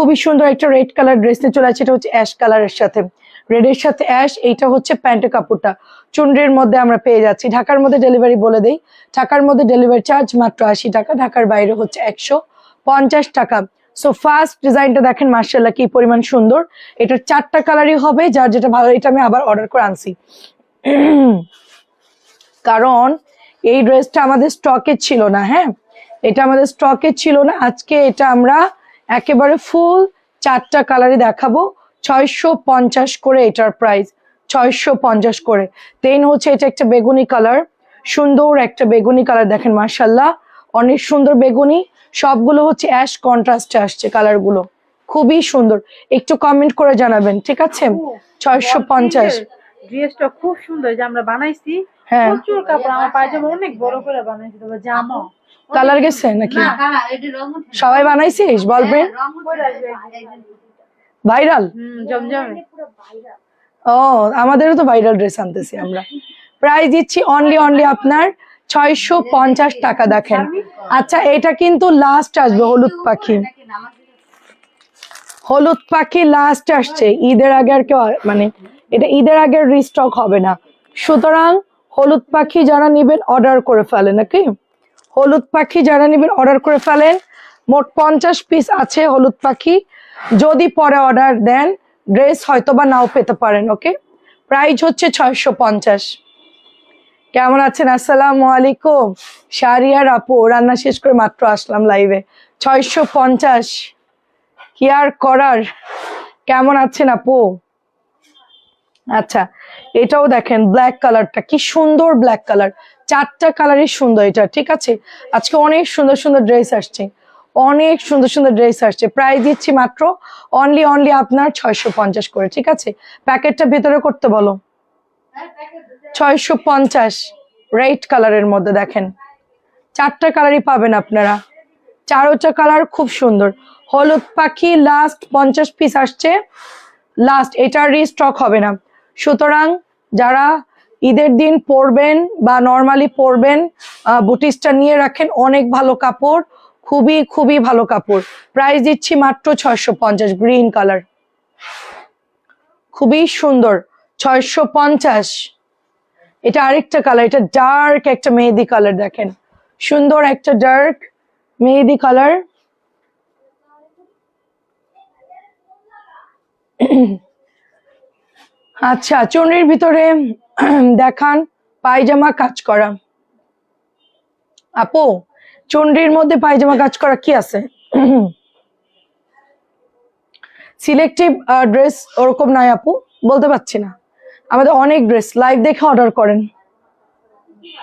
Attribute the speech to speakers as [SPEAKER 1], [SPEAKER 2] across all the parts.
[SPEAKER 1] খুবই সুন্দর একটা রেড কালার ড্রেস নিয়ে চলে আসছে, এটা হচ্ছে অ্যাশ কালারের সাথে, রেডের সাথে অ্যাশ। এইটা হচ্ছে প্যান্টের কাপড়টা, চুনরির মধ্যে আমরা পেয়ে যাচ্ছি। ঢাকার মধ্যে ডেলিভারি বলে দেই, ঢাকার মধ্যে ডেলিভারি চার্জ মাত্র 80 টাকা, ঢাকার বাইরে হচ্ছে 150 টাকা। সো ফার্স্ট ডিজাইনটা দেখেন মার্শাল্লাহ কি পরিমাণ সুন্দর। এটার 4টা কালারই হবে, যার যেটা ভালো। এটা আমি আবার অর্ডার করে আনছি কারণ এই ড্রেসটা আমাদের স্টকে ছিল না। হ্যাঁ, এটা আমাদের স্টকে ছিল না। আজকে এটা আমরা একেবারে ফুল 4টা কালারই দেখাবো। 650 করে এটার প্রাইস, 650 করে। দেন হচ্ছে এটা একটা বেগুনি কালার, সুন্দর একটা বেগুনি কালার দেখেন মার্শাল্লাহ, অনেক সুন্দর বেগুনি। সবগুলো হচ্ছে অ্যাশ কন্ট্রাস্টে আসছে কালারগুলো, খুবই সুন্দর। একটু কমেন্ট করে জানাবেন, ঠিক আছে? 650।
[SPEAKER 2] ড্রেসটা খুব সুন্দর, যে আমরা বানাইছি।
[SPEAKER 1] হ্যাঁ,
[SPEAKER 2] প্রচুর কাপড়, আমার পায়জামা অনেক বড় করে বানাইছি। তবে জামা
[SPEAKER 1] কালার গেছে নাকি? সবাই বানাইছিস বলবেন? ভাইরাল?
[SPEAKER 2] জমজমে।
[SPEAKER 1] ও, আমাদেরও তো ভাইরাল ড্রেস আনতেছি আমরা। প্রাইস দিচ্ছি অনলি আপনার 650 টাকা। দেখেন, আচ্ছা এটা কিন্তু লাস্ট আসবে, হলুদ পাখি, হলুদ পাখি লাস্ট আসছে। ঈদের আগে আর কেউ মানে এটা ঈদের আগে রিস্টক হবে না, সুতরাং হলুদ পাখি যারা নিবেন অর্ডার করে ফেলেন। নাকি হলুদ পাখি যারা নিবেন অর্ডার করে ফেলেন। মোট 50 পিস আছে হলুদ পাখি, যদি পরে অর্ডার দেন ড্রেস হয়তো বা নাও পেতে পারেন। ওকে, প্রাইস হচ্ছে 650। কেমন আছেন? আসসালামু আলাইকুম। শারিয়ার আপু, রান্না শেষ করে মাত্র আসলাম লাইভে। 650 কি আর করার। কেমন আছেন আপু? আচ্ছা, এটাও দেখেন ব্ল্যাক কালারটা কি সুন্দর, ব্ল্যাক কালার। 4টা কালারই সুন্দর এটা, ঠিক আছে? আজকে অনেক সুন্দর সুন্দর ড্রেস আসছে, অনেক সুন্দর সুন্দর ড্রেস আসছে। প্রাইস দিচ্ছি মাত্র অনলি আপনার 650 করে, ঠিক আছে? প্যাকেটটা ভেতরে করতে বলো। 650 রেড কালারের মধ্যে দেখেন, 4টা কালারই পাবেন আপনারা, 4টা কালার খুব সুন্দর। হলুদ পাখি লাস্ট 50 পিস আসছে, লাস্ট, এটার রিস্টক হবে না। সুতরাং যারা ঈদের দিন পরবেন বা নর্মালি পরবেন, বুটিসটা নিয়ে রাখেন, অনেক ভালো কাপড়, খুবই খুবই ভালো কাপড়। প্রাইস দিচ্ছি মাত্র 650, গ্রিন কালার, খুবই সুন্দর, 650। এটা আরেকটা কালার, এটা ডার্ক একটা মেহেদি কালার, দেখেন সুন্দর একটা ডার্ক মেহেদি কালার। আচ্ছা, চুনরির ভিতরে দেখান পায়জামা কাজ করা। আপু, চুনরির মধ্যে পায়জামা কাজ করা কি আছে? সিলেক্টিভ ড্রেস ওরকম নাই আপু, বলতে পারছি না। আমাদের অনেক ড্রেস, লাইভ দেখে অর্ডার করেন।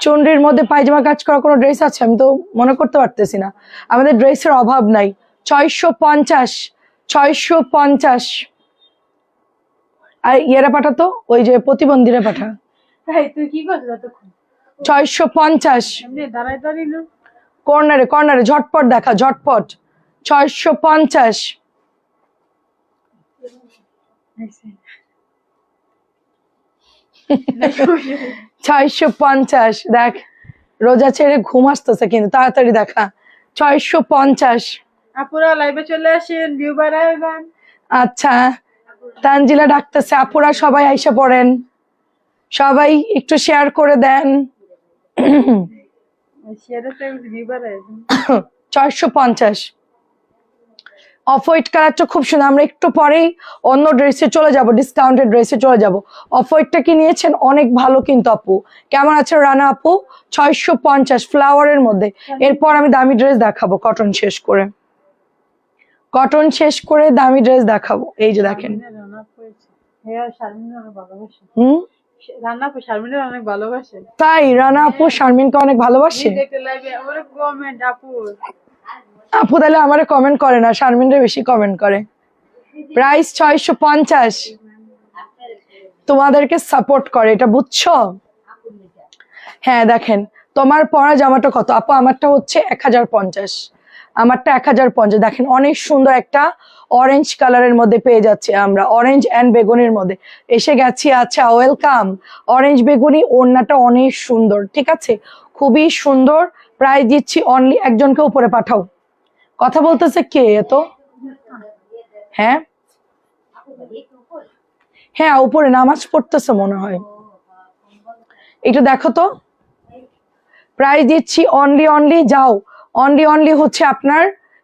[SPEAKER 1] চুনরির মধ্যে পায়জামা কাজ করা কোনো ড্রেস আছে? আমি তো মনে করতে পারতেছি না, আমাদের ড্রেসের অভাব নাই। 650, 650। আর ইয়েরা পাঠাতো, ওই যে প্রতিবন্ধীরা পাঠা।
[SPEAKER 2] তুই কি করছিস এতক্ষণ?
[SPEAKER 1] 650
[SPEAKER 2] দাঁড়াই দাঁড়িয়ে না,
[SPEAKER 1] কর্নারে কর্নারে, ঝটপট দেখা, ঝটপট। 650। 650 দেখ, রোজা ছেড়ে ঘুম আসতেছে কিন্তু, তাড়াতাড়ি দেখা। 650।
[SPEAKER 2] আপুরা লাইভে চলে আসেন, ভিউ বাড়াবেন।
[SPEAKER 1] আচ্ছা, তানজিলা ডাকতেছে, আপুরা সবাই আইসা পড়েন, সবাই একটু শেয়ার করে দেন। 650 অফ হোয়াইট কালারটা খুব সুন্দর। আমরা একটু পরেই অন্য ড্রেসে চলে যাব, ডিসকাউন্টেড ড্রেসে চলে যাব। অফ হোয়াইটটা কি নিয়েছেন? অনেক ভালো কিন্তু আপু। কেমন আছে রানা আপু? 650 ফ্লাওয়ারের মধ্যে। এরপর আমি দামি ড্রেস দেখাবো, কটন শেষ করে, কটন শেষ করে দামি ড্রেস দেখাবো। এই যে দেখেন, তাই রানা আপু শারমিনকে অনেক ভালোবাসে। আপু তাহলে আমারে কমেন্ট করে না, শারমিনরে বেশি কমেন্ট করে। প্রাইস 650, তোমাদেরকে সাপোর্ট করে, এটা বুঝছো? হ্যাঁ দেখেন, তোমার পরা জামাটা কত আপু? আমারটা হচ্ছে 1050, আমারটা 1050। দেখেন অনেক সুন্দর একটা অরেঞ্জ কালারের মধ্যে পেয়ে যাচ্ছি আমরা, অরেঞ্জ অ্যান্ড বেগুনির মধ্যে এসে গেছি। আচ্ছা, ওয়েলকাম। অরেঞ্জ বেগুনি, ওড়নাটা অনেক সুন্দর, ঠিক আছে, খুবই সুন্দর। প্রাইস দিচ্ছি অনলি, একজনকে উপরে পাঠাও। কথা বলতেছে কে এত? হ্যাঁ হ্যাঁ, উপরে নামাজ পড়তেছে মনে হয়। একটু দেখো তো, প্রাইস দিচ্ছি অনলি যাও, অনলি হচ্ছে আপনার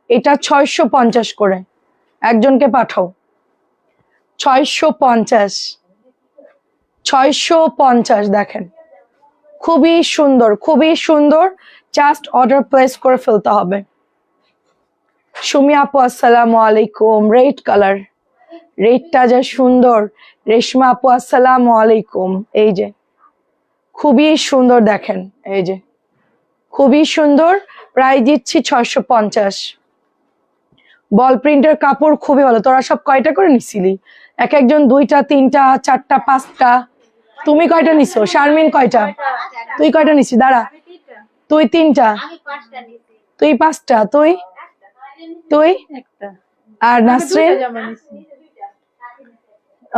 [SPEAKER 1] এটা 650 করে। একজনকে পাঠাও 650, 650। দেখেন খুবই সুন্দর, জাস্ট অর্ডার প্লেস করে ফেলতে হবে। সুমি আপু আসসালামু আলাইকুম, রেড কালার, রেডটা যা সুন্দর। রেশমা আপু আসসালামু আলাইকুম, এই যে খুবই সুন্দর, দেখেন এই যে খুবই সুন্দর। প্রাইস দিচ্ছি 650। বল প্রিন্টের কাপড় খুবই ভালো। তোরা সব কয়টা করে নিছিলি? এক একজন 2টা 3টা 4টা 5টা। তুমি কয়টা নিছো? শারমিন কয়টা? তুই কয়টা নিছিস? দাঁড়া, তুই 3টা, তুই 5টা, তুই
[SPEAKER 2] একটা
[SPEAKER 1] আর নাসরিন?
[SPEAKER 2] জামা নিছি।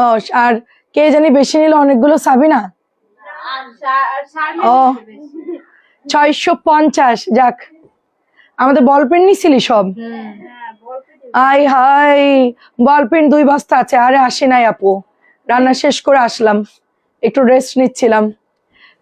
[SPEAKER 1] ও, আর কে জানি বেশি নিল অনেকগুলো, সাবিনা। ও 650। যাক, আমাদের বল পেন নিছিলি সব? আই হাই, বল পেন 2 বস্তা আছে। আরে আসি নাই আপু, রান্না শেষ করে আসলাম, একটু রেস্ট নিচ্ছিলাম।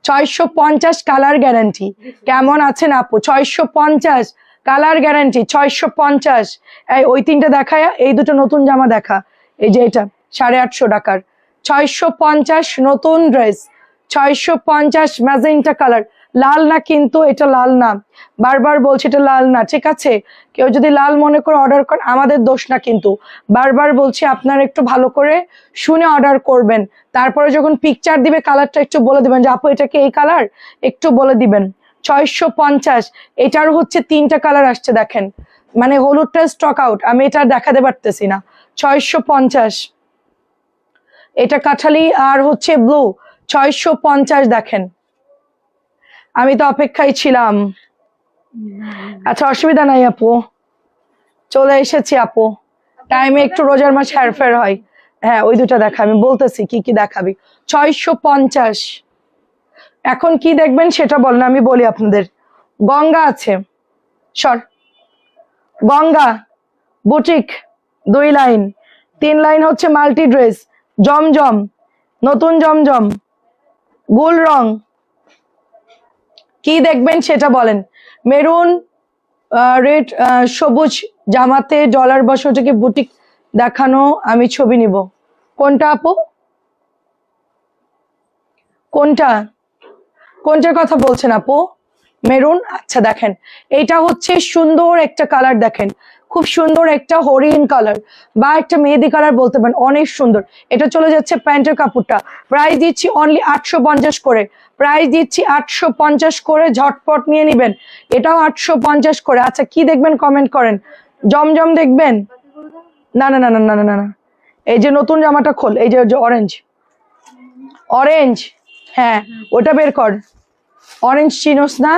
[SPEAKER 1] 650 কালার গ্যারান্টি। কেমন আছেন আপু? 650 কালার গ্যারান্টি, 650। এই ওই 3টা দেখায়, এই 2টো নতুন জামা দেখা। এই যে এটা 850 টাকার 650 নতুন ড্রেস, 650 ম্যাজেন্টা কালার। লাল না কিন্তু, এটা লাল না, বারবার বলছি এটা লাল না, ঠিক আছে? কেউ যদি লাল মনে করে অর্ডার করেন আমাদের দোষ না, কিন্তু বারবার বলছি আপনারা একটু ভালো করে শুনে অর্ডার করবেন। তারপরে যখন পিকচার দিবে কালারটা একটু বলে দিবেন যে আপু এটা কি এই কালার, একটু বলে দিবেন। 650। এটার হচ্ছে 3টা কালার আসছে, দেখেন, মানে হলুদটা স্টক আউট, আমি এটা দেখাতে পারতেছি না। 650। এটা কাঠালি আর হচ্ছে ব্লু, 650। দেখেন আমি তো অপেক্ষায় ছিলাম। আচ্ছা অসুবিধা নাই আপু, চলে এসেছি আপু। টাইমে একটু রোজার মাস হেরফের হয়। হ্যাঁ ওই 2টা দেখা, আমি বলতেছি কি কি দেখাবি। 650। এখন কি দেখবেন সেটা বলেন, আমি বলি আপনাদের। গঙ্গা আছে, সর, গঙ্গা বুটিক 2 লাইন, 3 লাইন হচ্ছে মাল্টি ড্রেস, জমজম, নতুন জমজম, গোল রং। কি দেখবেন সেটা বলেন। মেরুন, রেড, সবুজ জামাতে ডলার বসাটাকে বুটিক দেখানো, আমি ছবি নিব। কোনটা আপু? কোনটার কথা বলছেন আপু? মেরুন? আচ্ছা দেখেন, এইটা হচ্ছে সুন্দর একটা কালার, দেখেন খুব সুন্দর একটা হরিণ কালার বা একটা মেহেদি কালার বলতে পারেন, অনেক সুন্দর। এটা চলে যাচ্ছে প্যান্টের কাপড়টা। প্রাইস দিচ্ছি অনলি 850 করে, প্রাইস দিচ্ছি 850 করে, ঝটপট নিয়ে নিবেন। এটাও 850 করে। আচ্ছা কি দেখবেন কমেন্ট করেন। জমজম দেখবেন? না না না না না না না, এই যে নতুন জামাটা খোল, এই যে অরেঞ্জ, অরেঞ্জ, হ্যাঁ ওটা বের কর। অরেঞ্জ চিনোস না?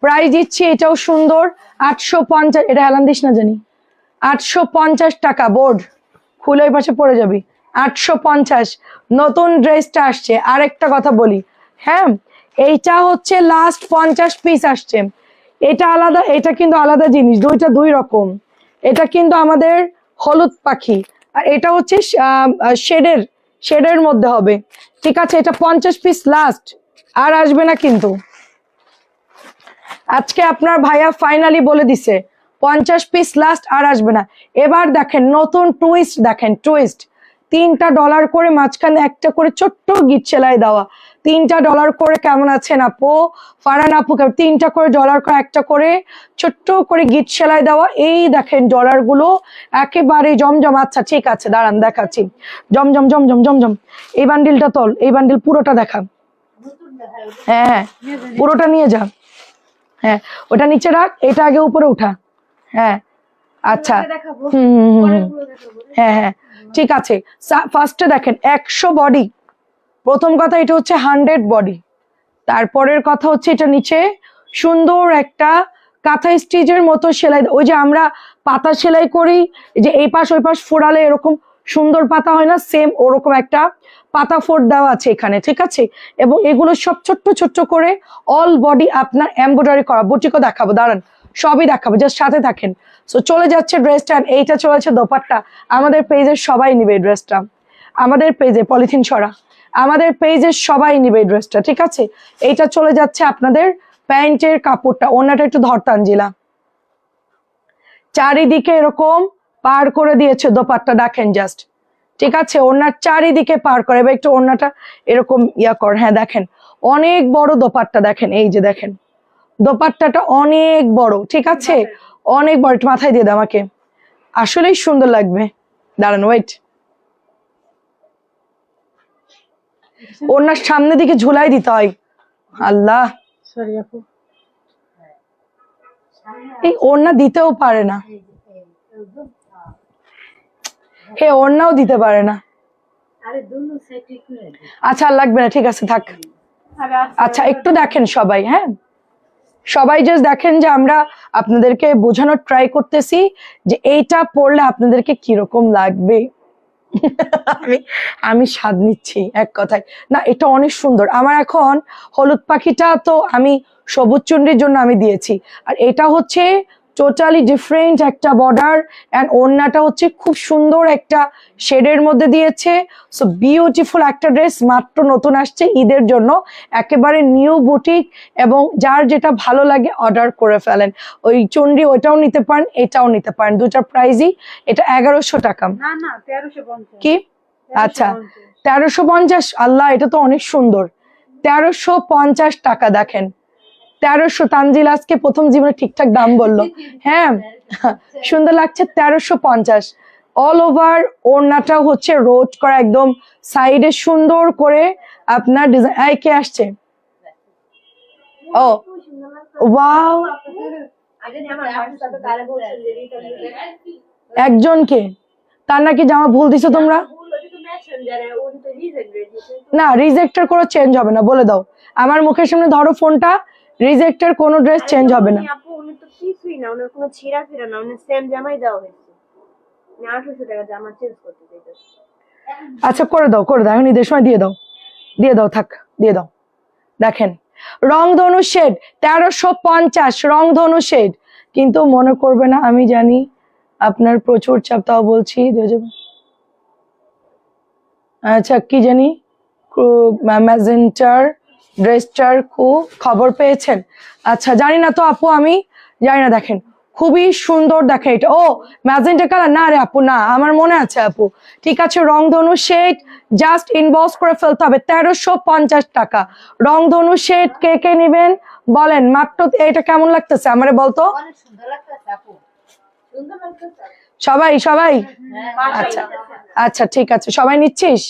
[SPEAKER 1] প্রাইস দিচ্ছি এটাও সুন্দর 850। এটা হেলান দিস না জানি। 850 টাকা, বোর্ড খুলে ওই পাশে পড়ে যাবি। 850 নতুন ড্রেসটা আসছে। আরেকটা কথা বলি, হ্যাঁ এইটা হচ্ছে লাস্ট 50 পিস আসছে। এটা আলাদা, এটা কিন্তু আলাদা জিনিস, 2টা 2 রকম। এটা কিন্তু আমাদের হলুদ পাখি, আর এটা হচ্ছে শেডের মধ্যে হবে, ঠিক আছে? এটা 50 পিস লাস্ট, আর আসবে না কিন্তু। আজকে আপনার ভাইয়া ফাইনালি বলে দিছে 50 পিস লাস্ট, আর আসবে না। এবার দেখেন নতুন টুইস্ট, দেখেন টুইস্ট, 3টা ডলার করে, মাঝখানে একটা করে ছোট্ট গিট সেলাই দেওয়া। 3টা ডলার করে। কেমন আছেন আপু? ফারহান আপু 3টা করে ডলার করে, একটা করে ছোট্ট করে গিট সেলাই দেওয়া। এই দেখেন ডলার গুলো একেবারে জমজম। আচ্ছা ঠিক আছে, দাঁড়ান দেখাচ্ছি। জমজম জমজম জমজম। এই বান্ডিলটা তোল, এই বান্ডিল পুরোটা দেখা। হ্যাঁ হ্যাঁ পুরোটা নিয়ে যা। হ্যাঁ ওটা নিচে রাখ, এটা আগে উপরে উঠা। হ্যাঁ আচ্ছা, হ্যাঁ হ্যাঁ ঠিক আছে। ফার্স্টে দেখেন 100 বডি। প্রথম কথা এটা হচ্ছে 100 বডি। তারপরের কথা হচ্ছে এটা নিচে সুন্দর একটা কাঁথা স্টিচের মতো সেলাই, ওই যে আমরা পাতা সেলাই করি, যে এই পাশ ওই পাশ ফোড়ালে এরকম সুন্দর পাতা হয় না, সেম ওরকম একটা পাতা ফোড় দেওয়া আছে এখানে, ঠিক আছে? এবং এগুলো সব ছোট্ট ছোট্ট করে অল বডি আপনার এমব্রয়ডারি করা। বুটিকও দেখাবো, দাঁড়ান সবই দেখাবো, জাস্ট সাথে থাকেন। সো চলে যাচ্ছে ড্রেসটা, এইটা চলেছে দোপাট্টা। আমাদের পেজের সবাই নিবে এই ড্রেসটা, আমাদের পেজে পলিথিন ছড়া, আমাদের পেজের সবাই নিবে এই ড্রেসটা, ঠিক আছে। এইটা চলে যাচ্ছে আপনাদের প্যান্টের কাপড়টা, ওড়নাটা একটু ধরতাঞ্জিলা, চারিদিকে এরকম পার করে দিয়েছে দোপাট্টা, দেখেন জাস্ট, ঠিক আছে। ওড়নার চারিদিকে পার করে, এবার একটু ওড়নাটা এরকম ইয়া কর, হ্যাঁ দেখেন অনেক বড় দোপাট্টা, দেখেন এই যে দেখেন দোপাট্টাটা অনেক বড়, ঠিক আছে, অনেক বড়। একটু মাথায় দিয়ে দে আমাকে, আসলেই সুন্দর লাগবে। দাঁড়ান ওয়েট, ওড়নার সামনের দিকে ঝুলাই দিতে হয়। আল্লাহ,
[SPEAKER 2] সরি আপু।
[SPEAKER 1] এই ওড়না দিতেও পারে না, হে ওড়নাও দিতে পারে না। আচ্ছা আর লাগবে না, ঠিক আছে থাক। আচ্ছা একটু দেখেন সবাই, হ্যাঁ সবাই জাস্ট দেখেন যে আমরা আপনাদেরকে বোঝানোর ট্রাই করতেছি যে এইটা পড়লে আপনাদেরকে কিরকম লাগবে। আমি আমি স্বাদ নিচ্ছি এক কথায়, না এটা অনেক সুন্দর। আমার এখন হলুদ পাখিটা তো আমি সবুজ চুনরির জন্য আমি দিয়েছি, আর এটা হচ্ছে টোটালি ডিফারেন্ট একটা বর্ডার, অ্যান্ড ওড়নাটা হচ্ছে খুব সুন্দর একটা শেডের মধ্যে দিয়েছে। সো বিউটিফুল একটা ড্রেস, মাত্র নতুন আসছে ঈদের জন্য, একেবারে নিউ বুটিক, এবং যার যেটা ভালো লাগে অর্ডার করে ফেলেন। ওই চুনরি ওইটাও নিতে পারেন, এটাও নিতে পারেন, দুটার প্রাইসই। এটা 1100 টাকা।
[SPEAKER 2] না না 1350
[SPEAKER 1] কি? আচ্ছা 1350, আল্লাহ এটা তো অনেক সুন্দর। 1350 টাকা, দেখেন 1300। তানজিল আজকে প্রথম জীবনে ঠিকঠাক দাম বললো, হ্যাঁ সুন্দর লাগছে। 1350 অল ওভার। ওড়নাটা হচ্ছে রোজ করা, একদম সাইডে সুন্দর করে আপনার ডিজাইন। এই কে আসছে? ও ওয়াও, একজনকে, তার নাকি জামা ভুল দিছো তোমরা? না রিজেক্টের কোনো চেঞ্জ হবে না, বলে দাও আমার মুখের সামনে, ধরো ফোনটা, রিজেক্টের কোনো ড্রেস চেঞ্জ হবে না।
[SPEAKER 3] আপু উনি তো কিছুই না, ওনার কোনো ছিঁড়া ফিরা না, উনি সেম জামাই দেওয়া হয়েছে। 800 টাকা জামা চেঞ্জ করতে চাইতেছে।
[SPEAKER 1] আচ্ছা করে দাও, করে দাও, এখন ঈদের সময় দিয়ে দাও, দিয়ে দাও, থাক দিয়ে দাও। দেখেন রংধনু শেড 1350, রংধনু শেড। কিন্তু মনে করবে না, আমি জানি আপনার প্রচুর চাপ, তাও বলছি দিয়ে যাবে। আচ্ছা কি জানি ম্যাজেন্টার ড্রেসটার খবর পেয়েছেন? আচ্ছা জানি না তো আপু, আমি জানি না। দেখেন খুবই সুন্দর, দেখেন এটা, ও ম্যাজেন্টা কালার না রে আপু, না আমার মনে আছে আপু, ঠিক আছে। রংধনু শেড জাস্ট ইনবক্স করে ফেলতে হবে, 1350 টাকা রংধনু শেড। কে কে নিবেন বলেন মাত্র। এটা কেমন লাগতেছে আমারে বলতো? সবাই সবাই, আচ্ছা আচ্ছা ঠিক আছে, সবাই নিচ্ছিস?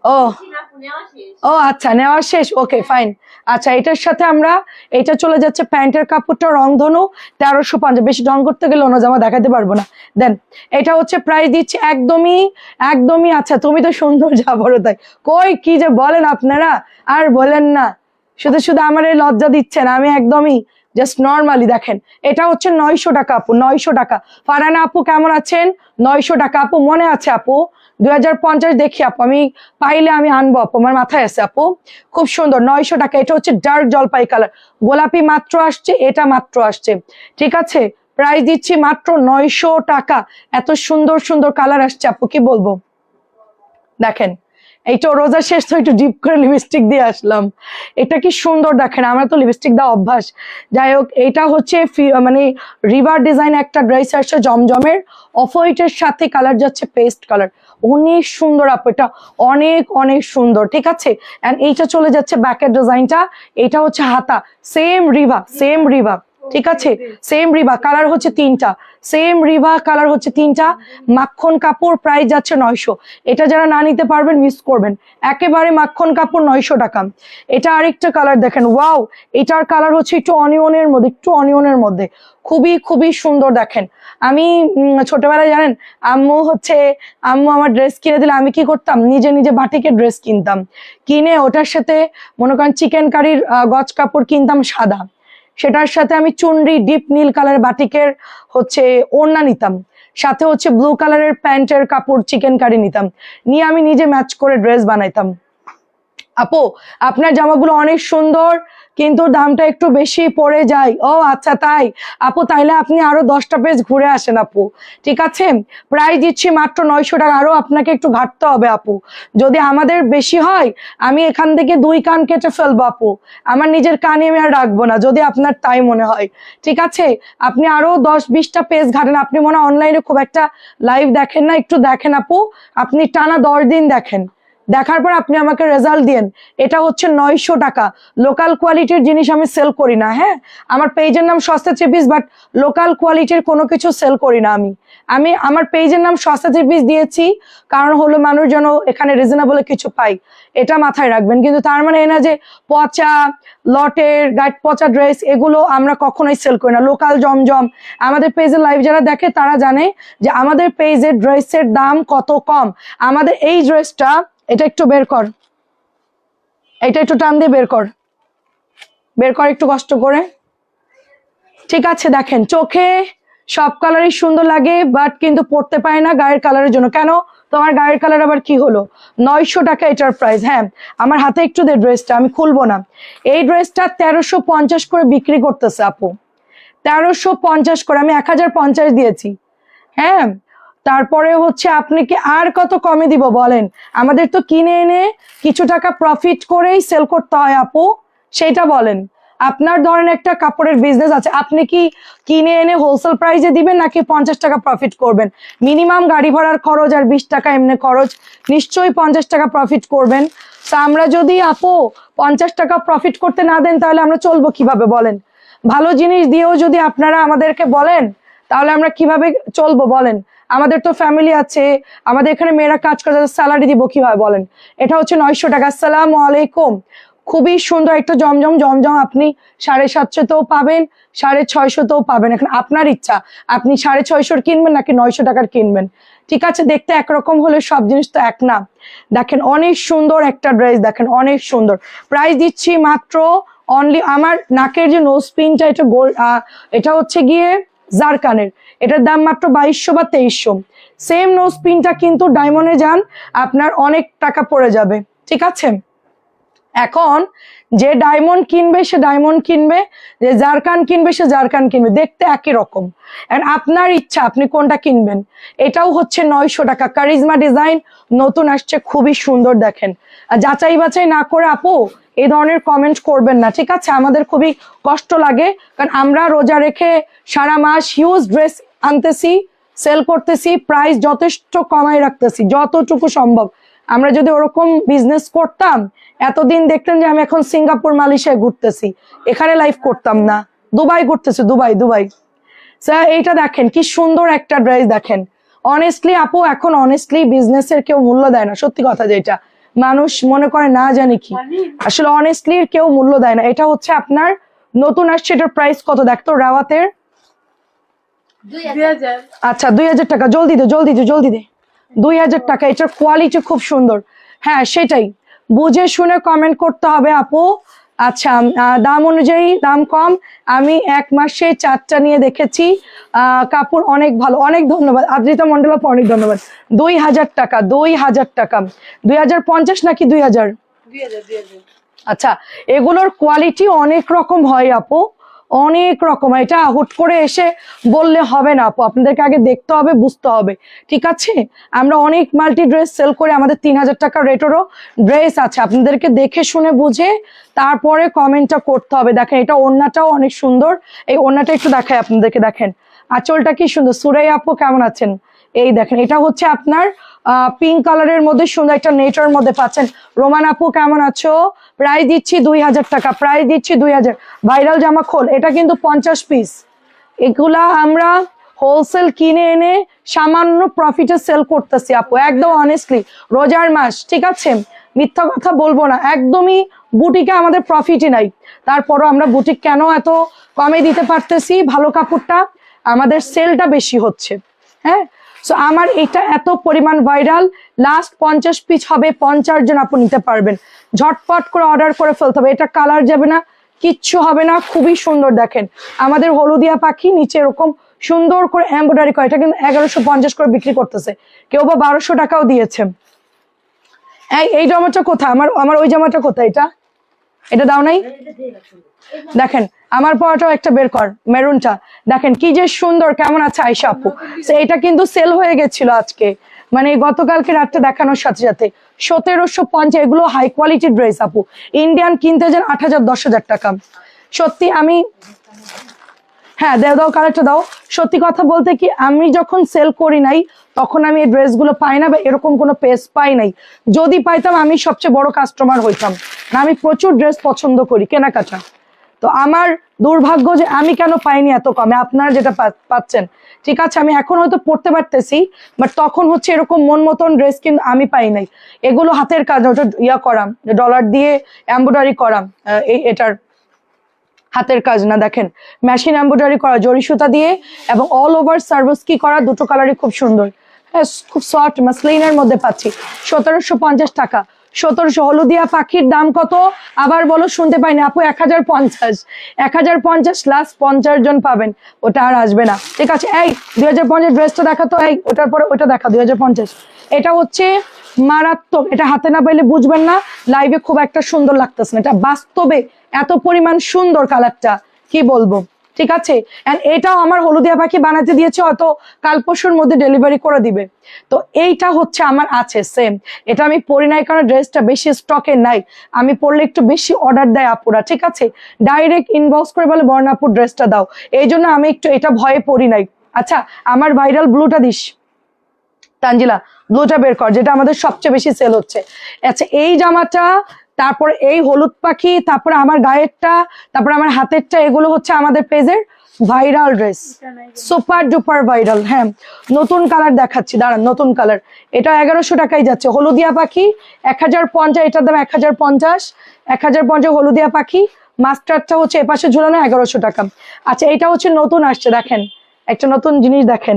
[SPEAKER 1] ও ও আচ্ছা নেওয়া শেষ, ওকে ফাইন। আচ্ছা এটার সাথে আমরা, এটা চলে যাচ্ছে প্যান্টের কাপড়টা রংধনু 1350। বেশি রং করতে গেলে অন্য জামা দেখাতে পারবো না। দেন এটা হচ্ছে প্রাইস দিচ্ছি একদমই একদমই। আচ্ছা তুমি তো সুন্দর যা বড় তাই, কই কি যে বলেন আপনারা, আর বলেন না, শুধু শুধু আমার এই লজ্জা দিচ্ছেন। আমি একদমই জাস্ট নর্মালি। দেখেন এটা হচ্ছে 900 টাকা আপু, 900 টাকা। ফারহানা আপু কেমন আছেন? 900 টাকা আপু, মনে আছে আপু? 2050 দেখি আপু, আমি পাইলে আমি আনবো আপু, আমার মাথায় আছে আপু। খুব সুন্দর 900 টাকা। এটা হচ্ছে ডার্ক জলপাই কালার, গোলাপি মাত্র আসছে, এটা মাত্র আসছে, ঠিক আছে। প্রাইস দিচ্ছি মাত্র 900 টাকা। এত সুন্দর সুন্দর কালার আসছে আপু, কি বলবো। দেখেন এইটা রোজা শেষ তো একটু ডিপ করে লিপস্টিক দিয়ে আসলাম, এটা কি সুন্দর দেখেন, আমরা তো লিপস্টিক দেওয়া অভ্যাস। যাই হোক এটা হচ্ছে মানে রিভার ডিজাইন একটা ড্রেস আসছে জমজমের, অফ হোয়াইটের সাথে কালার যাচ্ছে পেস্ট কালার, অনেক সুন্দর আপু, এটা অনেক অনেক সুন্দর, ঠিক আছে। এন্ড এইটা চলে যাচ্ছে ব্যাকের ডিজাইনটা, এটা হচ্ছে হাতা, সেম রিভা, সেম রিভা, ঠিক আছে, সেম রিভা। কালার হচ্ছে 3টা, সেম রিভা কালার হচ্ছে 3টা। মাখন কাপড়, প্রাইস যাচ্ছে 900। এটা যারা না নিতে পারবেন মিস করবেন, একেবারে মাখন কাপড় 900 টাকা। এটা আরেকটা কালার দেখেন, ওয়াও, এটার কালার হচ্ছে একটু অনিয়নের মধ্যে, একটু অনিয়নের মধ্যে, খুবই খুবই সুন্দর। দেখেন আমি ছোটবেলায় জানেন আম্মু আমার ড্রেস কিনে দিলে আমি কি করতাম, নিজে নিজে বাটিকের ড্রেস কিনতাম, কিনে ওটার সাথে মনে করেন চিকেন কারির গজ কাপড় কিনতাম সাদা, সেটার সাথে আমি চুনরি ডিপ নীল কালার বাটিকের হচ্ছে ওড়না নিতাম, সাথে হচ্ছে ব্লু কালারের প্যান্টের কাপড় চিকেন কারি নিতাম, নিয়ে আমি নিজে ম্যাচ করে ড্রেস বানাইতাম। আপু আপনার জামাগুলো অনেক সুন্দর, কিন্তু দামটা একটু বেশি পড়ে যায়। ও আচ্ছা তাই আপু, তাইলে আপনি আরো 10টা পেজ ঘুরে আসেন আপু, ঠিক আছে? প্রাইস দিচ্ছি মাত্র 900 টাকা। আরো আপনাকে একটু ঘাটতে হবে আপু, যদি আমাদের বেশি হয় আমি এখান থেকে 2 কান কেটে ফেলবো আপু, আমার নিজের কানে আমি আর রাখবো না যদি আপনার তাই মনে হয়, ঠিক আছে? আপনি আরো 10-20টা পেজ ঘাটেন। আপনি মনে হয় অনলাইনে খুব একটা লাইভ দেখেন না, একটু দেখেন আপু, আপনি টানা 10 দিন দেখেন, দেখার পর আপনি আমাকে রেজাল্ট দিন। এটা হচ্ছে 900 টাকা। লোকাল কোয়ালিটির জিনিস আমি সেল করি না, হ্যাঁ? আমার পেজের নাম সস্তা থ্রি-পিস, বাট লোকাল কোয়ালিটির কোনো কিছু সেল করি না আমি। আমি আমার পেজের নাম সস্তা থ্রি-পিস দিয়েছি কারণ হলো মানুষ যেন এখানে রিজনেবল কিছু পাই, এটা মাথায় রাখবেন। কিন্তু তার মানে এই না যে পচা লটের গাইড পচা ড্রেস এগুলো আমরা কখনোই সেল করি না। লোকাল জমজম, আমাদের পেজের লাইভ যারা দেখে তারা জানে যে আমাদের পেজের ড্রেসের দাম কত কম। আমাদের এই ড্রেসটা, এটা একটু বের কর, এটা একটু টান দিয়ে বের কর, বের কর একটু কষ্ট করে, ঠিক আছে? দেখেন চোখে সব কালারই সুন্দর লাগে, বাট কিন্তু পড়তে পারে না গায়ের কালারের জন্য। কেন? তোমার গায়ের কালার আবার কি হলো? 900 টাকা এটার প্রাইস। হ্যাঁ, আমার হাতে একটু দে ড্রেসটা, আমি খুলবো না। এই ড্রেসটা 1350 করে বিক্রি করতেছে আপু, 1350 করে, আমি 1050 দিয়েছি। হ্যাঁ, তারপরে হচ্ছে আপনি কি আর কত কমে দিব বলেন? আমাদের তো কিনে এনে কিছু টাকা প্রফিট করেই সেল করতে হয় আপু, সেটা বলেন। আপনার ধরেন একটা কাপড়ের বিজনেস আছে, আপনি কি কিনে এনে হোলসেল প্রাইসে দিবেন নাকি 50 টাকা প্রফিট করবেন? মিনিমাম গাড়ি ভাড়ার খরচ আর 20 টাকা এমনি খরচ, নিশ্চয়ই 50 টাকা প্রফিট করবেন। তা আমরা যদি আপু 50 টাকা প্রফিট করতে না দেন তাহলে আমরা চলবো কিভাবে বলেন? ভালো জিনিস দিয়েও যদি আপনারা আমাদেরকে বলেন তাহলে আমরা কিভাবে চলবো বলেন? আমাদের তো ফ্যামিলি আছে, আমাদের এখানে মেয়েরা কাজ করে, স্যালারি দিব কিভাবে বলেন? এটা হচ্ছে 900 টাকা। আসসালামু আলাইকুম। খুবই সুন্দর একটা জমজম, জমজম আপনি 750-তেও পাবেন, 650-তেও পাবেন। এখন আপনার ইচ্ছা, আপনি 650-র কিনবেন নাকি 900 টাকার কিনবেন, ঠিক আছে? দেখতে একরকম হলে সব জিনিস তো এক না। দেখেন অনেক সুন্দর একটা ড্রেস, দেখেন অনেক সুন্দর। প্রাইস দিচ্ছি মাত্র অনলি, আমার নাকের যে নোজ পিনটা এটা গোল্ড, এটা হচ্ছে গিয়ে জারকানের, এটার দাম মাত্র 2200 বা 2300। সেম নোজ পিনটা কিন্তু ডায়মন্ডে যান আপনার অনেক টাকা পড়ে যাবে, ঠিক আছে? এখন যে ডায়মন্ড কিনবে সে ডায়মন্ড কিনবে, যে জারকান কিনবে সে জারকান কিনবে, দেখতে একই রকম। আপনার ইচ্ছা আপনি কোনটা কিনবেন। এটাও হচ্ছে 900 টাকা। কারিজমা ডিজাইন নতুন আসছে, খুবই সুন্দর। দেখেন, যাচাই বাছাই না করে আপু এই ধরনের কমেন্ট করবেন না, ঠিক আছে? আমাদের খুবই কষ্ট লাগে, কারণ আমরা রোজা রেখে সারা মাস হিউজ ড্রেস আনতেছি, সেল করতেছি, প্রাইস যথেষ্ট কমাই রাখতেছি যতটুকু সম্ভব। আমরা যদি ওরকম বিজনেস করতাম এতদিন দেখতেন যে আমি এখন সিঙ্গাপুর মালয়েশিয়ায় ঘুরতেছি, এখানে লাইভ করতাম না, দুবাই ঘুরতেছি, দুবাই দুবাই। স্যার এইটা দেখেন কি সুন্দর একটা ড্রেস, দেখেন। অনেস্টলি আপু এখন অনেস্টলি বিজনেসের কেউ মূল্য দেয় না, সত্যি কথা যেটা মানুষ মনে করে না জানি কি, আসলে অনেস্টলি কেউ মূল্য দেয় না। এটা হচ্ছে আপনার নতুন আসছে, এটার প্রাইস কত দেখতো রাওয়াতের?
[SPEAKER 2] 2000।
[SPEAKER 1] আচ্ছা 2000 টাকা। জলদি দে জলদি দে জলদি দে, 2000 টাকা। এটার কোয়ালিটি খুব সুন্দর। হ্যাঁ সেটাই, বুঝে শুনে কমেন্ট করতে হবে আপু। আচ্ছা দাম অনুযায়ী দাম কম, আমি 1 মাসে 4টা নিয়ে দেখেছি, কাপড় অনেক ভালো। অনেক ধন্যবাদ আদ্রিতা মন্ডল আপু, অনেক ধন্যবাদ। 2000 টাকা, 2000 টাকা। 2050 নাকি 2000?
[SPEAKER 2] 2000।
[SPEAKER 1] আচ্ছা, এগুলোর কোয়ালিটি অনেক রকম হয় আপু, অনেক রকম। এটা হুট করে এসে বললে হবে না আপু, আপনাদেরকে আগে দেখতে হবে, বুঝতে হবে, ঠিক আছে? আমরা অনেক মাল্টি ড্রেস সেল করে, আমাদের 3000 টাকা রেটেরও ড্রেস আছে। আপনাদেরকে দেখে শুনে বুঝে তারপরে কমেন্টটা করতে হবে। দেখেন এটা ওড়নাটাও অনেক সুন্দর, এই ওড়নাটা একটু দেখাই আপনাদেরকে। দেখেন আঁচলটা কি সুন্দর। সুরাই আপু কেমন আছেন? এই দেখেন, এটা হচ্ছে আপনার পিঙ্ক কালারের মধ্যে সুন্দর একটা নেটের মধ্যে পাচ্ছেন। রোমান আপু কেমন আছো? প্রাইস দিচ্ছি 2000 টাকা, প্রাইস দিচ্ছি 2000। ভাইরাল জামা খোল, এটা কিন্তু 50 পিস। এগুলা আমরা হোলসেল কিনে এনে সামান্য প্রফিটে সেল করতেছি আপু, একদম অনেস্টলি। রোজার মাস, ঠিক আছে? মিথ্যা কথা বলবো না, একদমই বুটিকে আমাদের প্রফিটই নাই, তারপরও আমরা বুটিক কেন এত কমে দিতে পারতেছি? ভালো কাপড়টা আমাদের সেলটা বেশি হচ্ছে। হ্যাঁ, সো আমার এটা এত পরিমাণ ভাইরাল, লাস্ট 50 পিস হবে, 50 জন আপু নিতে পারবেন। ঝটপট করে অর্ডার করে ফেলতে হবে, এটা কালার যাবে না, কিচ্ছু হবে না, খুবই সুন্দর। দেখেন আমাদের হলুদিয়া পাখি নিচে এরকম সুন্দর করে এমব্রয়ডারি করে, এটা কিন্তু 1150 করে বিক্রি করতেছে, কেউ বা 1200 টাকাও দিয়েছে। এই জামাটা কোথায়? আমার ওই জামাটা কোথায়? এটা এটা দাও নাই? দেখেন আমার পরাটাও একটা বের কর, মেরুনটা দেখেন কি যে সুন্দর, কেমন আছে আয়শা আপু? তো এটা কিন্তু সেল হয়ে গেছিল আজকে, মানে গতকালকে রাতটা দেখানোর সাথে সাথে। 1750, এগুলো হাই কোয়ালিটি ড্রেস আপু, ইন্ডিয়ান কিনতে যান 8,000 10,000 টাকা। সত্যি আমি, হ্যাঁ দাও কালারটা দাও। সত্যি কথা বলতে কি, আমি যখন সেল করি নাই তখন আমি এই ড্রেসগুলো পাই না, বা এরকম কোনো পেজ পাই নাই। যদি পাইতাম আমি সবচেয়ে বড় কাস্টমার হইতাম। আমি প্রচুর ড্রেস পছন্দ করি কেনাকাটা। তো আমার দুর্ভাগ্য যে আমি কেন পাইনি এত কমে, আপনারা যেটা পাচ্ছেন। ঠিক আছে, আমি এখন হয়তো পড়তে পারতেছি, বাট তখন হচ্ছে এরকম মন মতন ড্রেস কিন্তু আমি পাই নাই। এগুলো হাতের কাজ, ওটা ইয়া করা, ডলার দিয়ে এমব্রয়ডারি করা, এটার হাতের কাজ না, দেখেন মেশিন এমব্রয়ডারি করা জরি সুতা দিয়ে, এবং অল ওভার সার্ভিস কি করা, দুটো কালারই খুব সুন্দর। হ্যাঁ, খুব সফট মাসলিনের মধ্যে পাচ্ছি 1750 টাকা। 1700। হলুদিয়া পাখির দাম কত আবার বলো, শুনতে পাইনি আপু? 1050। 1050 লাস্ট 50 জন পাবেন, ওটা আর আসবে না। ঠিক আছে, এই 2050 ড্রেসটা দেখাতো, এই ওটার পরে ওটা দেখা 2050। এটা হচ্ছে মারাত্মক, এটা হাতে না পাইলে বুঝবেন না, লাইভে খুব একটা সুন্দর লাগতেছে না, এটা বাস্তবে এত পরিমাণ সুন্দর কালারটা কি বলবো। ঠিক আছে, এন্ড এটাও আমার হলুদিয়া পাখি বানাতে দিয়েছে, হয়তো কাল পরশুর মধ্যে ডেলিভারি করে দিবে। তো এইটা হচ্ছে আমার আছে সেম, এটা আমি পরি নাই কারণ ড্রেসটা বেশি স্টকে নাই, আমি পরলে একটু বেশি অর্ডার দেয় আপুরা। ঠিক আছে, ডাইরেক্ট ইনবক্স করে বলে বর্ণাপুর ড্রেসটা দাও, এই জন্য আমি একটু এটা ভয়ে পরি নাই। আচ্ছা, আমার ভাইরাল ব্লুটা দিস তানজিলা, ব্লুটা বের কর, যেটা আমাদের সবচেয়ে বেশি সেল হচ্ছে। আচ্ছা, এই জামাটা, তারপর এই হলুদ পাখি, তারপরে আমার গায়েরটা, তারপরে আমার হাতেরটা, এগুলো হচ্ছে আমাদের পেজের viral dress, super duper viral. হ্যাঁ, নতুন কালার দেখাচ্ছি, দাঁড়ান, নতুন কালার। এটা 1100 টাকায় যাচ্ছে। হলুদিয়া পাখি 1050, এটার দাম 1050। 1050 হলুদিয়া পাখি। মাস্টারটা হচ্ছে এপাশে ঝুলানো 1100 টাকা। আচ্ছা, এটা হচ্ছে নতুন আসছে, দেখেন একটা নতুন জিনিস দেখেন।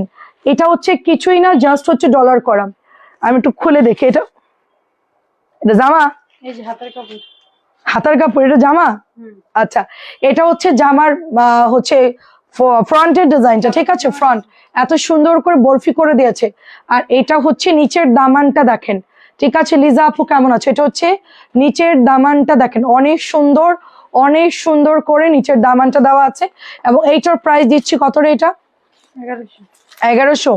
[SPEAKER 1] এটা হচ্ছে কিছুই না, জাস্ট হচ্ছে ডলার করা। আমি একটু খুলে দেখি, এটা এটা জামা,
[SPEAKER 2] এই যে হাতের কাপড়।
[SPEAKER 1] হাতার কাপড়, এটা জামা? আচ্ছা, এটা হচ্ছে জামার হচ্ছে ফ্রন্টের ডিজাইনটা। ঠিক আছে, ফ্রন্ট এত সুন্দর করে বরফি করে দিয়েছে। আর এটা হচ্ছে নিচের দামানটা দেখেন। ঠিক আছে, লিজা আপু কেমন আছে? এটা হচ্ছে নিচের দামানটা দেখেন, অনেক সুন্দর, অনেক সুন্দর করে নিচের দামানটা দেওয়া আছে। এবং এইটার প্রাইস দিচ্ছি কত রে? এটা
[SPEAKER 2] 1100।
[SPEAKER 1] 1100।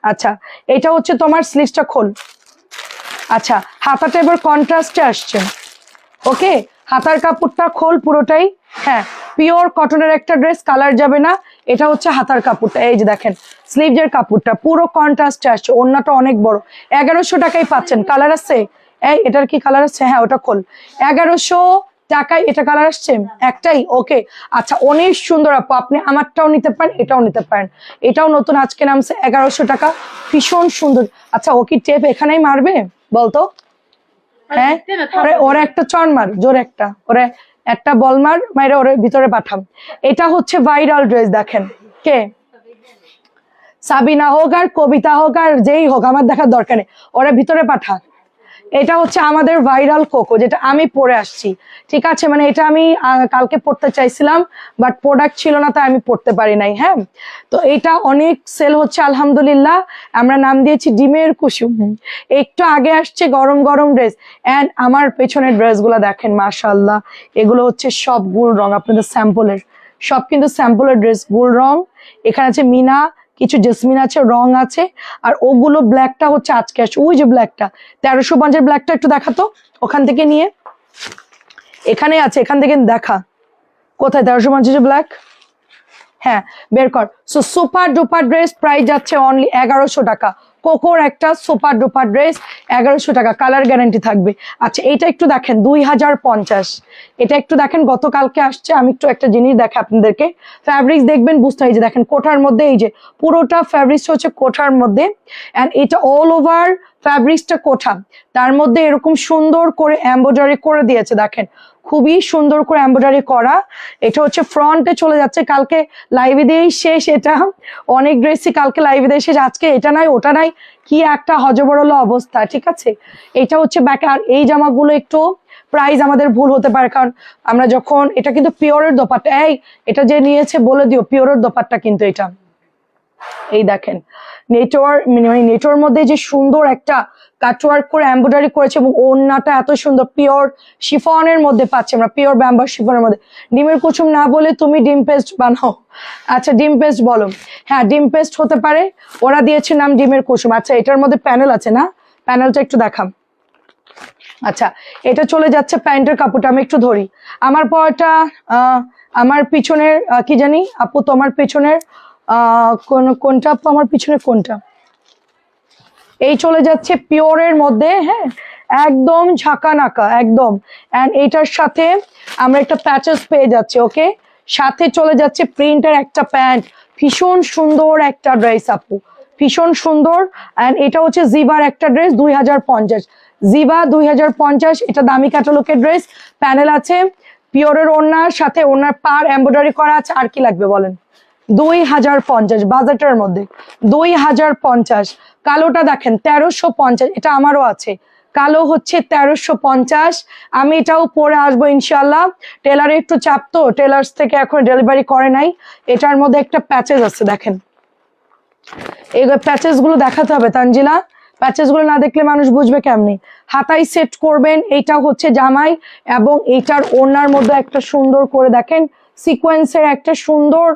[SPEAKER 1] আচ্ছা, এটা হচ্ছে তোমার স্লিভসটা খোল। আচ্ছা, হাতাটা এবার কন্ট্রাস্টে আসছে। ওকে, হাতার কাপড়টা খোল পুরোটাই। হ্যাঁ, পিওর কটনের একটা ড্রেস, কালার যাবে না। এটা হচ্ছে হাতার কাপড়টা, এই যে দেখেন স্লিভজের কাপড়টা পুরো কন্ট্রাস্টে আসছে, ওড়নাটা অনেক বড়। 1100 টাকায় পাচ্ছেন। কালার আসছে, এই এটার কি কালার আসছে? হ্যাঁ, ওটা খোল। 1100 টাকায় এটা কালার আসছে একটাই। ওকে, আচ্ছা, অনেক সুন্দর আপু, আপনি আমারটাও নিতে পারেন, এটাও নিতে পারেন। এটাও নতুন আজকে নামছে, 1100 টাকা, ভীষণ সুন্দর। আচ্ছা, ও কি টেপ এখানেই মারবে বলতো? হ্যাঁ, ওরা একটা চড় মার, জোর একটা, ওরে একটা বল মার, মাইরে ওরে ভিতরে পাঠাম। এটা হচ্ছে ভাইরাল ড্রেস, দেখেন কে, সাবিনা হোক আর কবিতা হোক আর যেই হোক, আমার দেখার দরকার নেই, ওরা ভিতরে পাঠা। এটা হচ্ছে আমাদের ভাইরাল কোকো, যেটা আমি পরে আসছি। ঠিক আছে, মানে এটা আমি কালকে পড়তে চাইছিলাম, বাট প্রোডাক্ট ছিল না, তাই আমি পড়তে পারি নাই। হ্যাঁ, তো এটা অনেক সেল হচ্ছে আলহামদুলিল্লাহ। আমরা নাম দিয়েছি ডিমের কুসুম। একটু আগে আসছে গরম গরম ড্রেস, এন্ড আমার পেছনের ড্রেসগুলো দেখেন, মাশাআল্লাহ, এগুলো হচ্ছে সব গুল রং, আপনাদের স্যাম্পলের, সব কিন্তু স্যাম্পলের ড্রেস, গুল রং। এখানে আছে মিনা, কিছু জেসমিন আছে, রং আছে। আর ওগুলো ব্ল্যাকটা হচ্ছে আজকে আসছে, ওই যে ব্ল্যাকটা 1350 ব্ল্যাকটা একটু দেখাতো ওখান থেকে নিয়ে, এখানে আছে, এখান থেকে দেখা, কোথায় 1350 ব্ল্যাক? হ্যাঁ, বের কর। So super duper dress, price যাচ্ছে অনলি 1100 টাকা। কোকোর একটা সুপার ডুপার ড্রেস 1100 টাকা, কালার গ্যারান্টি থাকবে। আচ্ছা, এইটা একটু দেখেন 2050। এটা একটু দেখেন, গতকালকে আসছে। আমি একটু একটা জিনিস দেখে আপনাদেরকে, ফ্যাব্রিক্স দেখবেন বুঝতে হয়, যে দেখেন কোঠার মধ্যে, এই যে পুরোটা ফ্যাব্রিক্স হচ্ছে কোঠার মধ্যে, এন্ড এটা অল ওভার ফ্যাব্রিক্সটা কোঠা, তার মধ্যে এরকম সুন্দর করে এমব্রয়ডারি করে দিয়েছে, দেখেন খুবই সুন্দর করে এমব্রয়ডারি করা। এটা হচ্ছে ফ্রন্টে চলে যাচ্ছে, কালকে লাইভে দিয়েই শেষ। এটা অনেক ড্রেসই কালকে লাইভে দিয়ে শেষ, আজকে এটা নাই ওটা নাই, কি একটা হজবরল অবস্থা। ঠিক আছে, এটা হচ্ছে ব্যাকে। আর এই জামাগুলো একটু প্রাইস আমাদের ভুল হতে পারে, কারণ আমরা যখন, এটা কিন্তু পিওরের দোপাট্টা, এই এটা যে নিয়েছে বলে দিও পিওরের দোপাট্টা কিন্তু এটা। এই দেখেন নেটওয়ার্ক মানে নেটওয়ার্ক মধ্যে যে সুন্দর একটা কাটওয়ার্ক করে এমব্রয়ডারি করেছে এবং ওড়নাটা এত সুন্দর পিওর শিফনের মধ্যে পাচ্ছি আমরা, পিওর ব্যাম্বার শিফনের মধ্যে। ডিমের কুসুম না বলে তুমি ডিম পেস্ট বানাও। আচ্ছা ডিম পেস্ট বলো, হ্যাঁ ডিম পেস্ট হতে পারে, ওরা দিয়েছে নাম ডিমের কুসুম। আচ্ছা এটার মধ্যে প্যানেল আছে না, প্যানেলটা একটু দেখাম। আচ্ছা এটা চলে যাচ্ছে প্যান্টের কাপড়টা, আমি একটু ধরি। আমার পরটা আমার পিছনের কি জানি আপু, তোমার পিছনের কোনটা আপু, আমার পিছনের কোনটা? এই চলে যাচ্ছে পিওরের মধ্যে, হ্যাঁ একদম ঝাঁকা নাকা একদম। অ্যান্ড এটার সাথে আমরা একটা প্যাচেস পেয়ে যাচ্ছি। ওকে, সাথে চলে যাচ্ছে প্রিন্টের একটা প্যান্ট, ভীষণ সুন্দর একটা ড্রেস আপু, ভীষণ সুন্দর। অ্যান্ড এটা হচ্ছে জিবার একটা ড্রেস 2050, জিবা 2050, এটা দামি ক্যাটালগের ড্রেস। প্যানেল আছে, পিওরের ওড়নার সাথে ওড়নার পার এমব্রয়ডারি করা আছে। আর কি লাগবে বলেন? 2050 বাজেটের মধ্যে 2050। কালোটা দেখেন 1350, এটা আমারও আছে, কালো হচ্ছে 1350। আমি এটাও পরে আসবো ইনশাল্লাহ। টেলারে একটু চাপ তো, টেলার্স থেকে এখন ডেলিভারি করে নাই। এটার মধ্যে একটা প্যাচেস আছে দেখেন, এই প্যাচেস গুলো দেখাতে হবে তানজিলা, প্যাচেস গুলো না দেখলে মানুষ বুঝবে কেমনি। হাতাই সেট করবেন, এইটা হচ্ছে জামাই এবং এইটার ওড়নার মধ্যে একটা সুন্দর করে দেখেন সিকোয়েন্সের একটা সুন্দর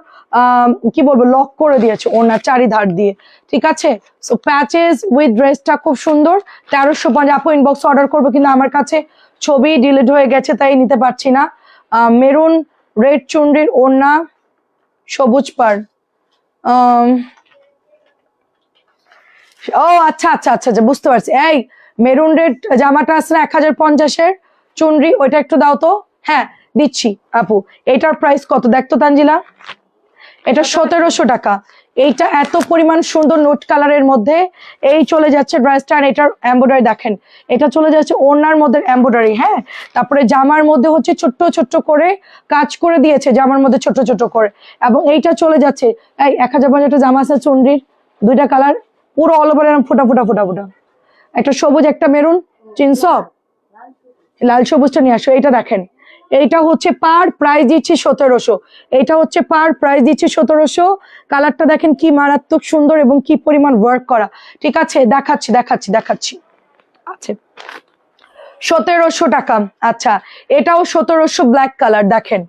[SPEAKER 1] কি বলবো লক করে দিয়েছে ওড়নার চারিধার দিয়ে, ঠিক আছে। সো প্যাচেস উইথ ড্রেসটা খুব সুন্দর। 1350 আপু ইনবক্স অর্ডার করবো, কিন্তু আমার কাছে ছবি ডিলিট হয়ে গেছে তাই নিতে পারছি না। মেরুন রেড চুনরির ওড়না, সবুজ পাড়। ও আচ্ছা আচ্ছা আচ্ছা আচ্ছা বুঝতে পারছি। এই মেরুন রেড জামাটা আছে না 1050-এর চুনরি, ওইটা একটু দাও তো। হ্যাঁ দিচ্ছি আপু। এটার প্রাইস কত দেখতো তানজিলা? এটা 1700 টাকা। এইটা এত পরিমাণ সুন্দর নোট কালারের মধ্যে এই চলে যাচ্ছে ড্রেসটা। আর এটার এমব্রয়ডারি দেখেন, এটা চলে যাচ্ছে ওড়নার মধ্যে এমব্রয়ডারি, হ্যাঁ। তারপরে জামার মধ্যে হচ্ছে ছোট্ট ছোট্ট করে কাজ করে দিয়েছে, জামার মধ্যে ছোট ছোট করে। এবং এইটা চলে যাচ্ছে এই 1050 জামা আছে চুনরির, দুইটা কালার পুরো অল ওভার ফুটা ফুটা ফুটা ফুটা, একটা সবুজ একটা মেরুন, চিনস? লাল সবুজটা নিয়ে আসো। এইটা দেখেন, এইটা হচ্ছে পার প্রাইস দিচ্ছি 1700, এটা হচ্ছে পার প্রাইস দিচ্ছি 1700। কালারটা দেখেন কি মারাত্মক সুন্দর এবং কি পরিমাণ ওয়ার্ক করা, ঠিক আছে দেখাচ্ছি দেখাচ্ছি দেখাচ্ছি। আচ্ছা 1700 টাকা। আচ্ছা এটাও 1700 ব্ল্যাক কালার, দেখেন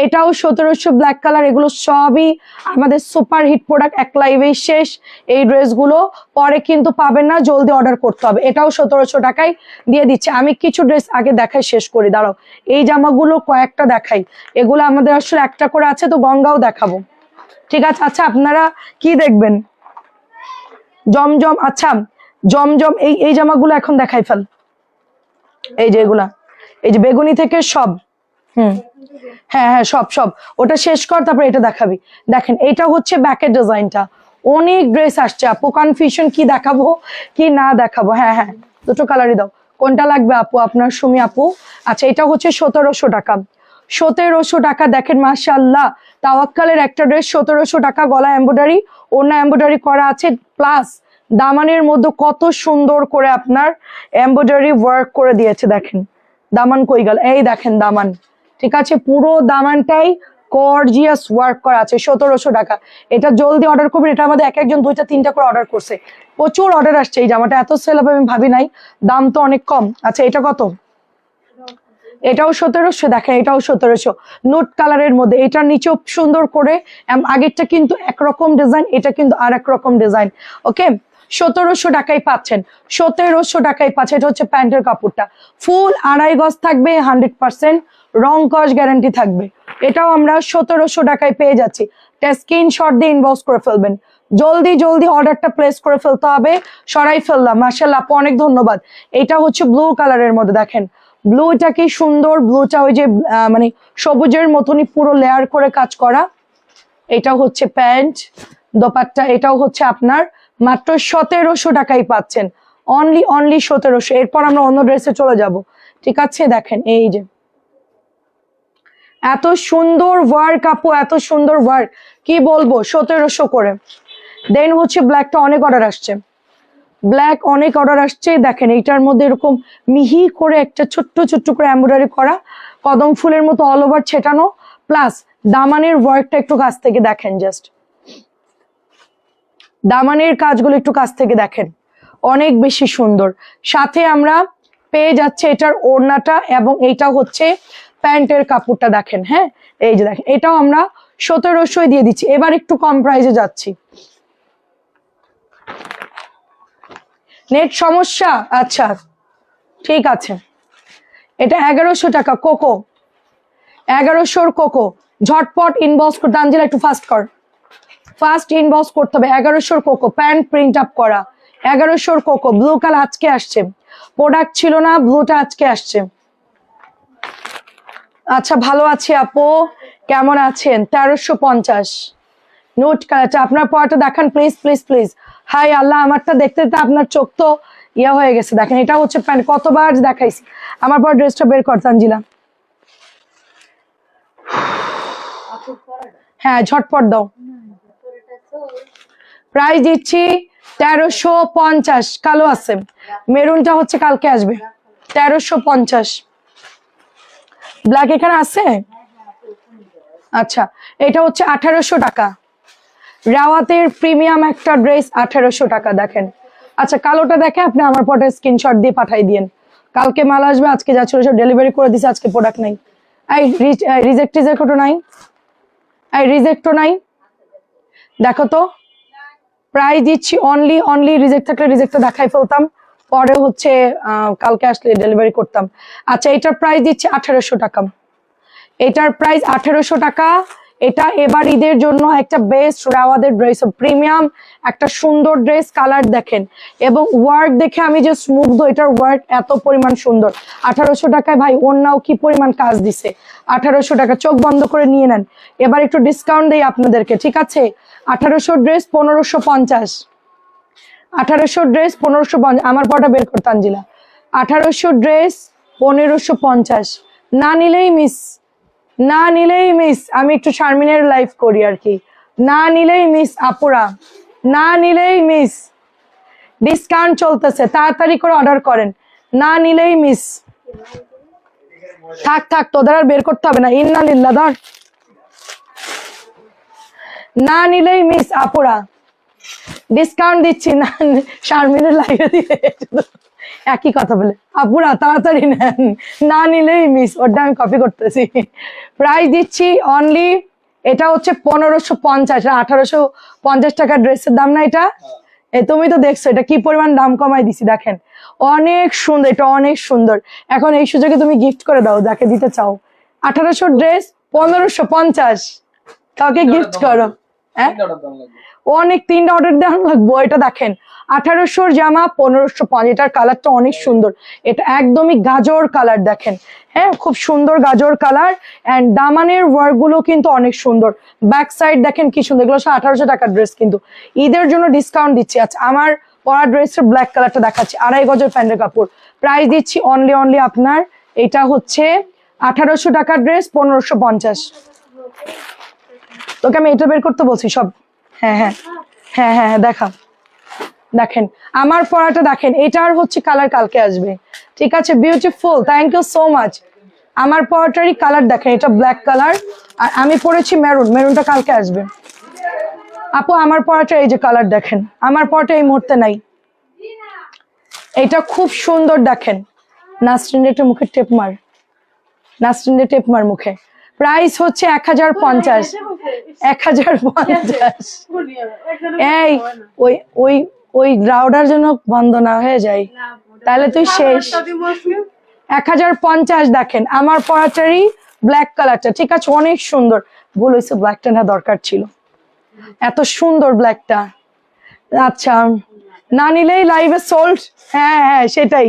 [SPEAKER 1] এটাও 1700 ব্ল্যাক কালার। এগুলো সবই আমাদের সুপার হিট প্রোডাক্ট, এক লাইভেই শেষ এই ড্রেসগুলো, পরে কিন্তু পাবেন না, জলদি অর্ডার করতে হবে। এটাও 1700 টাকায় দিয়ে দিচ্ছে। আমি কিছু ড্রেস আগে দেখাই, শেষ করি দাঁড়াও। এই জামাগুলো কয়েকটা দেখাই, এগুলো আমাদের আসলে একটা করে আছে তো, গঙ্গাও দেখাবো, ঠিক আছে। আচ্ছা আপনারা কি দেখবেন? জমজম, আচ্ছা জমজম এই জামাগুলো এখন দেখাই ফেল। এই যে এগুলা, এই যে বেগুনি থেকে সব, হ্যাঁ হ্যাঁ সব সব, ওটা শেষ কর তারপরে এটা দেখাবি। দেখেন এটা হচ্ছে ব্যাকের ডিজাইনটা, অনেক ড্রেস আসছে আপু, কনফিউশন কি দেখাবো কি না দেখাবো। হ্যাঁ হ্যাঁ দুটো কালারই দাও, কোনটা লাগবে আপু আপনার? সুমি আপু। আচ্ছা এটা হচ্ছে 1700 টাকা, 1700 টাকা। দেখেন মাশাআল্লাহ তাওয়াক্কালের একটা ড্রেস 1700 টাকা, গলা এমব্রয়ডারি, ওড়না এমব্রয়ডারি করা আছে, প্লাস দামানের মধ্যে কত সুন্দর করে আপনার এমব্রয়ডারি ওয়ার্ক করে দিয়েছে। দেখেন দামান কই গেল, এই দেখেন দামান, ঠিক আছে পুরো দামানটাই গর্জিয়াস ওয়ার্ক করা আছে। 1700 টাকা। এটা জলদি অর্ডার করবেন, এটা আমাদের এক একজন 2টা 3টা করে অর্ডার করছে, প্রচুর অর্ডার আসছে। এই জামাটা এত সেল হবে আমি ভাবি নাই, দাম তো অনেক কম। আচ্ছা এটা কত? এটাও 1700, দেখেন এটাও 1700 নোট কালারের মধ্যে। এটার নিচেও সুন্দর করে, আগেরটা কিন্তু একরকম ডিজাইন, এটা কিন্তু আর এক রকম ডিজাইন। ওকে 1700 টাকায় পাচ্ছেন, 1700 টাকায় পাচ্ছেন। এটা হচ্ছে প্যান্টের কাপড়টা, ফুল 2.5 গজ থাকবে, 100% রং কস গ্যারান্টি থাকবে। এটাও আমরা 1700 টাকায় পেয়ে যাচ্ছি। স্ক্রিনশট দিয়ে ইনবক্স করে ফেলবেন, জলদি জলদি অর্ডারটা প্লেস করে ফেলতে হবে। সরাই ফেললাম, মাশাআল্লাহ আপু অনেক ধন্যবাদ। এটা হচ্ছে ব্লু কালারের মধ্যে, দেখেন ব্লুটা কি সুন্দর, ব্লুটা ওই যে মানে সবুজের মতনই পুরো লেয়ার করে কাজ করা। এটা হচ্ছে প্যান্ট, দোপাট্টা, এটাও হচ্ছে আপনার মাত্র 1700 টাকায় পাচ্ছেন, অনলি 1700। এরপর আমরা অন্য ড্রেসে চলে যাব, ঠিক আছে। দেখেন এই যে এত সুন্দর ওয়ার্ক আপু, এত সুন্দর ওয়ার্ক, কি বলবো 1700 করে। দেন হচ্ছে ব্ল্যাকটা অনেক অর্ডার আসছে, ব্ল্যাক অনেক অর্ডার আসছে। দেখেন এইটার মধ্যে এরকম মিহি করে একটা ছোট্ট ছোট্ট করে এমব্রয়ডারি করা, কদম ফুলের মতো অল ওভার ছেটানো, প্লাস দামানের ওয়ার্কটা একটু কাছ থেকে দেখেন জাস্ট, দামানের কাজগুলো একটু কাছ থেকে দেখেন, অনেক বেশি সুন্দর। সাথে আমরা পেয়ে যাচ্ছে এটার ওড়নাটা, এবং এইটা হচ্ছে প্যান্টের কাপড়টা দেখেন। হ্যাঁ, এই যে দেখেন, এটাও আমরা 1700 দিয়ে দিচ্ছি। এবার একটু কম প্রাইসে যাচ্ছি। নেট সমস্যা? আচ্ছা ঠিক আছে, এটা 1100 টাকা কোকো, 1100 কোকো। ঝটপট ইনবক্স করতে, আঞ্জেলা একটু ফাস্ট কর, ফার্স্ট ইনবক্স করতে হবে। 1100 কোকো, প্যান্ট প্রিন্ট আপ করা, 1100 কোকো। ব্লু কালার আজকে আসছে, প্রোডাক্ট ছিল না, ব্লুটা আজকে আসছে। আচ্ছা ভালো আছি আপু, কেমন আছেন? 1350 নোট কালারটা আপনার পড়াটা দেখান প্লিজ প্লিজ প্লিজ। হাই আল্লাহ, আমারটা দেখতে দেখতে আপনার চোখ তো ইয়া হয়ে গেছে। দেখেন এটা হচ্ছে প্যান্ট, কতবার দেখাইছি। আমার পর ড্রেসটা বের কর তানজিলা। হ্যাঁ ঝটপট দাও। প্রাইস দিচ্ছি 1350। কালো আছে, মেরুনটা হচ্ছে কালকে আসবে। 1350। ব্ল্যাক এখানে আছে? আচ্ছা, এটা হচ্ছে 1800 টাকা। রাওয়াতের প্রিমিয়াম একটা ড্রেস, 1800 টাকা। দেখেন, আচ্ছা কালোটা দেখে আপনি আমার পটে স্ক্রিনশট দিয়ে পাঠাই দিয়েন। কালকে মাল আসবে, আজকে যা ছিল সব ডেলিভারি করে দিছে, আজকে প্রোডাক্ট নাই। এই রিজেক্টও নাই, এই রিজেক্টও নাই। দেখো তো, প্রাইস দিচ্ছি অনলি রিজেক্ট থাকলে রিজেক্টটা দেখাই ফেলতাম, পরে হচ্ছে কালকে আসলে ডেলিভারি করতাম। আচ্ছা, এটার প্রাইস দিচ্ছি 1800 টাকা। এটার প্রাইস 1800 টাকা। এটা এবার ঈদের জন্য একটা বেস্ট রাওয়াদের ড্রেস, প্রিমিয়াম একটা সুন্দর ড্রেস। কালার দেখেন এবং ওয়ার্ক দেখে আমি যে মুগ্ধ, এটার ওয়ার্ক এত পরিমাণ সুন্দর। 1800 টাকায় ভাই অন্যও কি পরিমাণ কাজ দিছে। 1800 টাকা, চোখ বন্ধ করে নিয়ে নেন। এবার একটু ডিসকাউন্ট দেই আপনাদেরকে, ঠিক আছে? 1800 ড্রেস 1550, 1800 ড্রেস 1550। আমার পটা বের করতে আঞ্জিলা। 1800 ড্রেস 1550। না নিলেই মিস, না নিলেই মিস। আমি একটু শারমিনের লাইভ করি আর কি। না নিলেই মিস আপুরা, না নিলেই মিস। ডিসকাউন্ট চলতেছে, তাড়াতাড়ি করে অর্ডার করেন, না নিলেই মিস। থাক থাক, তোদের আর বের করতে হবে না। ইন্নালিল্লাহ, ধর। না নিলেই মিস আপুরা, ডিসকাউন্ট দিচ্ছি। না, শারমিনের লাইভে দিয়ে একই কথা বলে। আপুরা তাড়াতাড়ি নেন, না নিলেই মিস। ওটা আমি কপি করতেছি। প্রাইস দিচ্ছি অনলি, এটা হচ্ছে 1550। 1850 টাকা ড্রেসের দাম না এটা? তুমি তো দেখছো এটা কি পরিমাণ দাম কমাই দিছি। দেখেন অনেক সুন্দর, এটা অনেক সুন্দর। এখন এই সুযোগে তুমি গিফট করে দাও যাকে দিতে চাও। 1800 ড্রেস 1550, কাউকে গিফট করো। হ্যাঁ, অনেক 3টা অর্ডার দেওয়া লাগবো। এটা দেখেন 1800 জামা 1550। এটার কালারটা অনেক সুন্দর, এটা একদমই গাজর কালার। দেখেন, হ্যাঁ খুব সুন্দর গাজর কালার। এন্ড দামানের ওয়ার্ক গুলো কিন্তু অনেক সুন্দর। ব্যাক সাইড দেখেন কি সুন্দর। এগুলো 1800 টাকার ড্রেস, কিন্তু ঈদের জন্য ডিসকাউন্ট দিচ্ছি। আচ্ছা, আমার পরা ড্রেসের ব্ল্যাক কালারটা দেখাচ্ছি, 2.5 গজের প্যান্টের কাপড়। প্রাইস দিচ্ছি অনলি আপনার, এটা হচ্ছে 1800 টাকার ড্রেস 1550। তোকে আমি এটা বের করতে বলছি সব। হ্যাঁ হ্যাঁ হ্যাঁ হ্যাঁ হ্যাঁ, দেখা। দেখেন আমার পরাটা দেখেন, এটার হচ্ছে কালার কালকে আসবে, ঠিক আছে? Beautiful, thank you so much. আমার পরাটারই কালার দেখেন, এটা ব্ল্যাক কালার, আর আমি পরেছি মেরুন, মেরুনটা কালকে আসবে। আপু আমার পরাটা এই যে কালার দেখেন, আমার পরাটা এই মুহূর্তে নাই। এটা খুব সুন্দর দেখেন। নাসরিনের একটা মুখে টেপ মার, নাসরিনের টেপ মার মুখে। প্রাইস হচ্ছে 1050, 1050। এই ওই ওই ওই রাউডার জন্য বন্ধ না হয়ে যায়, তাহলে তুই শেষ। 1050 দেখেন আমার পরাটারই ব্ল্যাক কালারটা, ঠিক আছে? অনেক সুন্দর। ভুল হয়েছে, ব্ল্যাকটা না দরকার ছিল, এত সুন্দর ব্ল্যাকটা। আচ্ছা, না নিলেই লাইভে সোল্ড। হ্যাঁ হ্যাঁ সেটাই,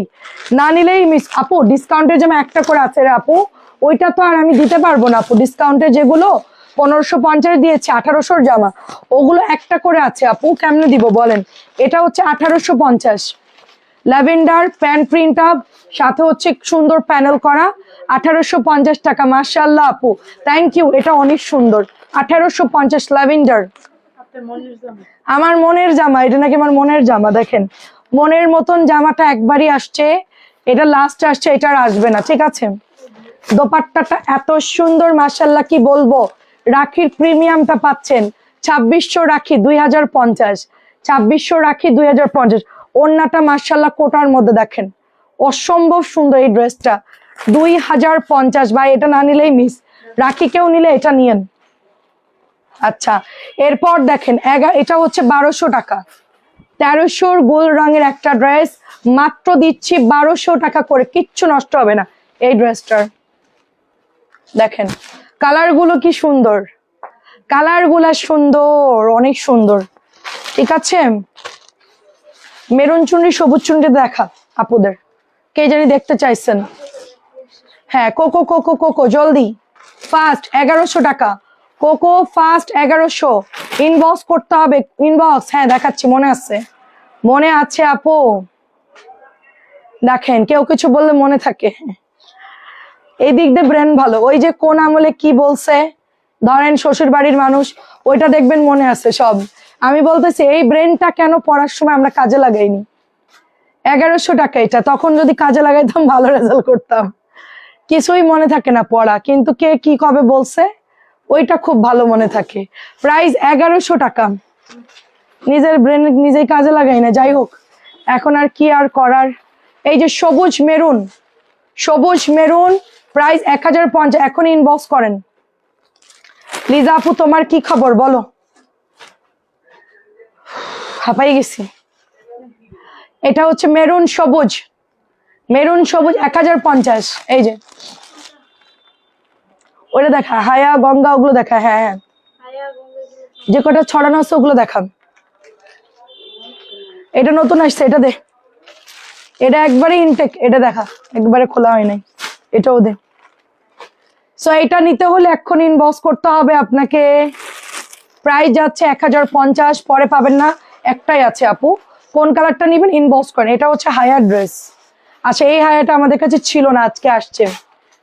[SPEAKER 1] না নিলেই মিস। আপু ডিসকাউন্টের যেমন একটা করে আছে রে আপু, ওইটা তো আর আমি দিতে পারবো না আপু। ডিসকাউন্টে যেগুলো 1550 দিয়েছে 1800 জামা, ওগুলো একটা করে আছে আপু, কেমনে দিব বলেন? এটা হচ্ছে 1850। ল্যাভেন্ডার প্যান্ট প্রিন্ট আপ, সাথে হচ্ছে সুন্দর প্যানেল করা, 1850 টাকা। মাশাআল্লাহ আপু, থ্যাংক ইউ। এটা অনেক সুন্দর, 1850 ল্যাভেন্ডার। আমার মনের জামা, এটা নাকি আমার মনের জামা। দেখেন মনের মতন জামাটা একবারই আসছে, এটা লাস্ট আসছে, এটা আর আসবে না, ঠিক আছে? দোপাট্টাটা এত সুন্দর, মাশাআল্লাহ কি বলবো। রাখির প্রিমিয়ামটা পাচ্ছেন 2600 রাখি 2050, 2600 রাখি 2050। ওড়নাটা মার্শাল্লাহ কোটার মধ্যে দেখেন, অসম্ভব সুন্দর এই ড্রেসটা। 2050 ভাই, এটা না নিলেই মিস। রাখি কেউ নিলে এটা নিয়েন। আচ্ছা, এরপর দেখেন এটা হচ্ছে 1200 টাকা। 1300 গোল রঙের একটা ড্রেস, মাত্র দিচ্ছি 1200 টাকা করে, কিচ্ছু নষ্ট হবে না এই ড্রেসটার। দেখেন কালার গুলো কি সুন্দর, কালার গুলা সুন্দর, অনেক সুন্দর। ঠিক আছে, মেরুন চুনরি সবুজ চুনরি দেখা আপুদের, কে জানি দেখতে চাইছেন। হ্যাঁ, কোকো কোকো কোকো জলদি ফাস্ট 1100 টাকা। কোকো ফাস্ট 1100, ইনবক্স করতে হবে, ইনবক্স। হ্যাঁ দেখাচ্ছি, মনে আছে, মনে আছে আপু। দেখেন কেউ কিছু বললে মনে থাকে। এই দিক দিয়ে ব্রেন ভালো, ওই যে কোন আমলে কি বলছে, ধরেন শ্বশুর বাড়ির মানুষ, ওইটা দেখবেন মনে আছে সব। আমি বলতেছি এই ব্রেনটা কেন পড়ার সময় আমরা কাজে লাগাইনি। 1100 টাকা এটা, তখন যদি কাজে লাগাইতাম ভালো রেজাল্ট করতাম। কিছুই মনে থাকে না পড়া, কিন্তু কে কি কবে বলছে ওইটা খুব ভালো মনে থাকে। প্রাইস 1100 টাকা। নিজের ব্রেন নিজেই কাজে লাগাই না, যাই হোক এখন আর কি আর করার। এই যে সবুজ মেরুন, সবুজ মেরুন, প্রাইস 1050। এখন ইনবক্স করেন। লিজা আপু তোমার কি খবর বলো? হাঁপাই গেছি। এটা হচ্ছে মেরুন সবুজ, মেরুন সবুজ 1050। এই যে ওটা দেখা, হায়া গঙ্গা ওগুলো দেখা। হ্যাঁ হ্যাঁ, যে কটা ছড়ানো আছে ওগুলো দেখান। এটা নতুন আসছে, এটা দে, এটা একবারে ইনটেক, এটা দেখা, একবারে খোলা হয় নাই, এটাও দে। সো এটা নিতে হলে এখন ইনবক্স করতে হবে আপনাকে। প্রাইস যাচ্ছে 1050, পরে পাবেন না, একটাই আছে আপু। কোন কালারটা নিবেন ইনবক্স করেন। এটা হচ্ছে হায়ার ড্রেস। আচ্ছা, এই হায়াটা আমাদের কাছে ছিল না, আজকে আসছে।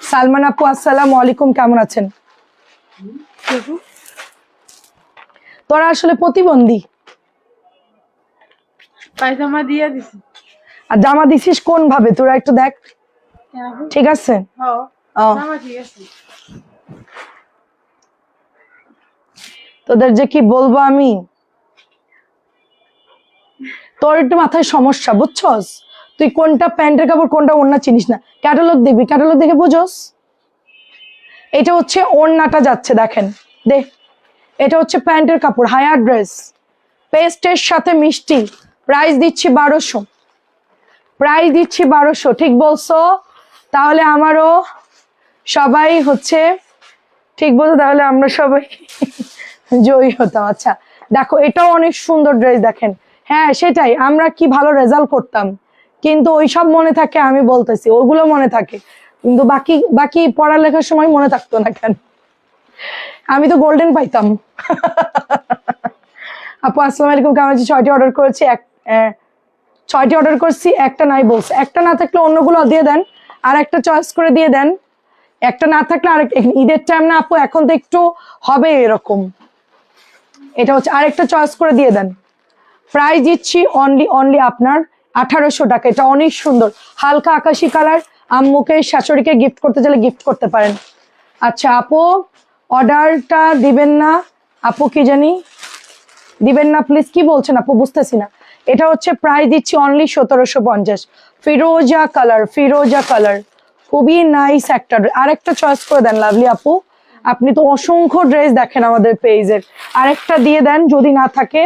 [SPEAKER 1] সালমান আপু আসসালামু আলাইকুম, কেমন আছেন? তোরা আসলে প্রতিবন্ধী।
[SPEAKER 2] পায়জামা দিয়ে দিছি।
[SPEAKER 1] আর জামা দিছিস কোন ভাবে তোরা একটু দেখ, ঠিক আছে? ও,
[SPEAKER 2] জামা ঠিক আছে।
[SPEAKER 1] তোদের যে কি বলবো আমি, তোর একটু মাথায় সমস্যা বুঝছস। তুই কোনটা প্যান্টের কাপড় কোনটা ওড়না চিনিস না। ক্যাটালগ দেখবি, ক্যাটালগ দেখে বুঝোস। এটা হচ্ছে ওড়নাটা যাচ্ছে, দেখেন দে, এটা হচ্ছে প্যান্টের কাপড়, হায়ার ড্রেস, পেস্টের সাথে মিষ্টি। প্রাইস দিচ্ছি 1200, প্রাইস দিচ্ছি 1200। ঠিক বলছো, তাহলে আমারও সবাই হচ্ছে ঠিক বলছো, তাহলে আমরা সবাই জয়ী হতাম। আচ্ছা দেখো, এটাও অনেক সুন্দর ড্রেস, দেখেন। হ্যাঁ সেটাই, আমরা কি ভালো রেজাল্ট করতাম, কিন্তু ওইসব মনে থাকে, আমি বলতেছি ওগুলো মনে থাকে, কিন্তু বাকি বাকি পড়ালেখার সময় মনে থাকতো না কেন? আমি তো গোল্ডেন পাইতাম। আপু আসসালামু আলাইকুম, কেমন আছি? 6টি অর্ডার করেছি, 6টি অর্ডার করছি, একটা নাই বলছে। একটা না থাকলে অন্যগুলো দিয়ে দেন, আর একটা চয়েস করে দিয়ে দেন। একটা না থাকলে আরেক, ঈদের টাইম না আপু, এখন তো একটু হবে এরকম। এটা হচ্ছে আরেকটা চয়েস করে দিয়ে দেন। প্রাইস দিচ্ছি অনলি আপনার 1800 টাকা। এটা অনেক সুন্দর, হালকা আকাশি কালার, আম্মুকে শাশুড়িকে গিফট করতে চাইলে গিফট করতে পারেন। আচ্ছা আপু অর্ডারটা দিবেন না, আপু কি জানি দিবেন না প্লিজ, কি বলছেন আপু বুঝতেছি না। এটা হচ্ছে প্রাইস দিচ্ছি অনলি 1750। ফিরোজা কালার, ফিরোজা কালার, খুবই নাইস একটা। আরেকটা চয়েস করে দেন লাভলি আপু, আপনি তো অসংখ্য ড্রেস দেখেন আমাদের পেজের, আরেকটা দিয়ে দেন যদি না থাকে।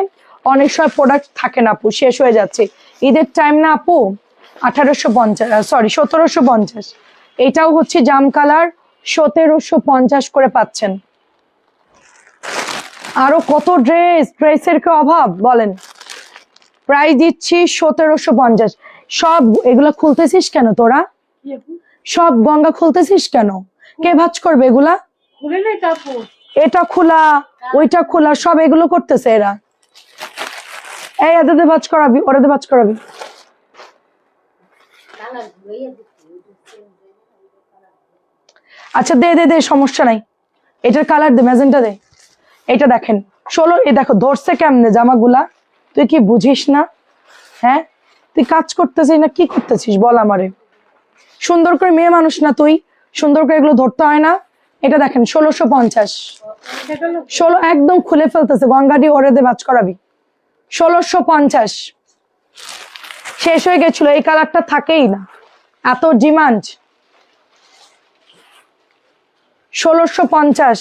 [SPEAKER 1] অনেক সময় প্রোডাক্ট থাকে না আপু, শেষ হয়ে যাচ্ছে, ঈদের টাইম না আপু। 1750। এটাও হচ্ছে জাম কালার, 1750 করে পাচ্ছেন। আরো কত ড্রেসের কি অভাব বলেন। প্রাইস দিচ্ছি 1750। সব এগুলা খুলতেছিস কেন তোরা? সব গঙ্গা খুলতেছিস কেন? কে ভাঁজ করবে এগুলা?
[SPEAKER 2] খুলে নাই কাপড়,
[SPEAKER 1] এটা খোলা, ওইটা খোলা, সব এগুলো করতেছে এরা। এই এটাতে ভাঁজ করাবি, ওটাতে ভাঁজ করাবি। আচ্ছা দে দে দে, সমস্যা নাই। এটার কালার দে, ম্যাজেন্টা দে। এটা দেখেন 16, এ দেখো ধরছে কেমনে জামাগুলা। তুই কি বুঝিস না? হ্যাঁ, তুই কাজ করতেছিস না কি করতেছিস বল আমারে। সুন্দর করে, মেয়ে মানুষ না তুই, সুন্দর করে এগুলো ধরতে হয় না। এটা দেখেন 1650। 16 একদম খুলে ফেলতেছে, গঙ্গাটি ওরে দে ভাঁজ করাবি। 1650 শেষ হয়ে গেছিল, এই কালারটা থাকেই না, এত ডিমান্ড। 1650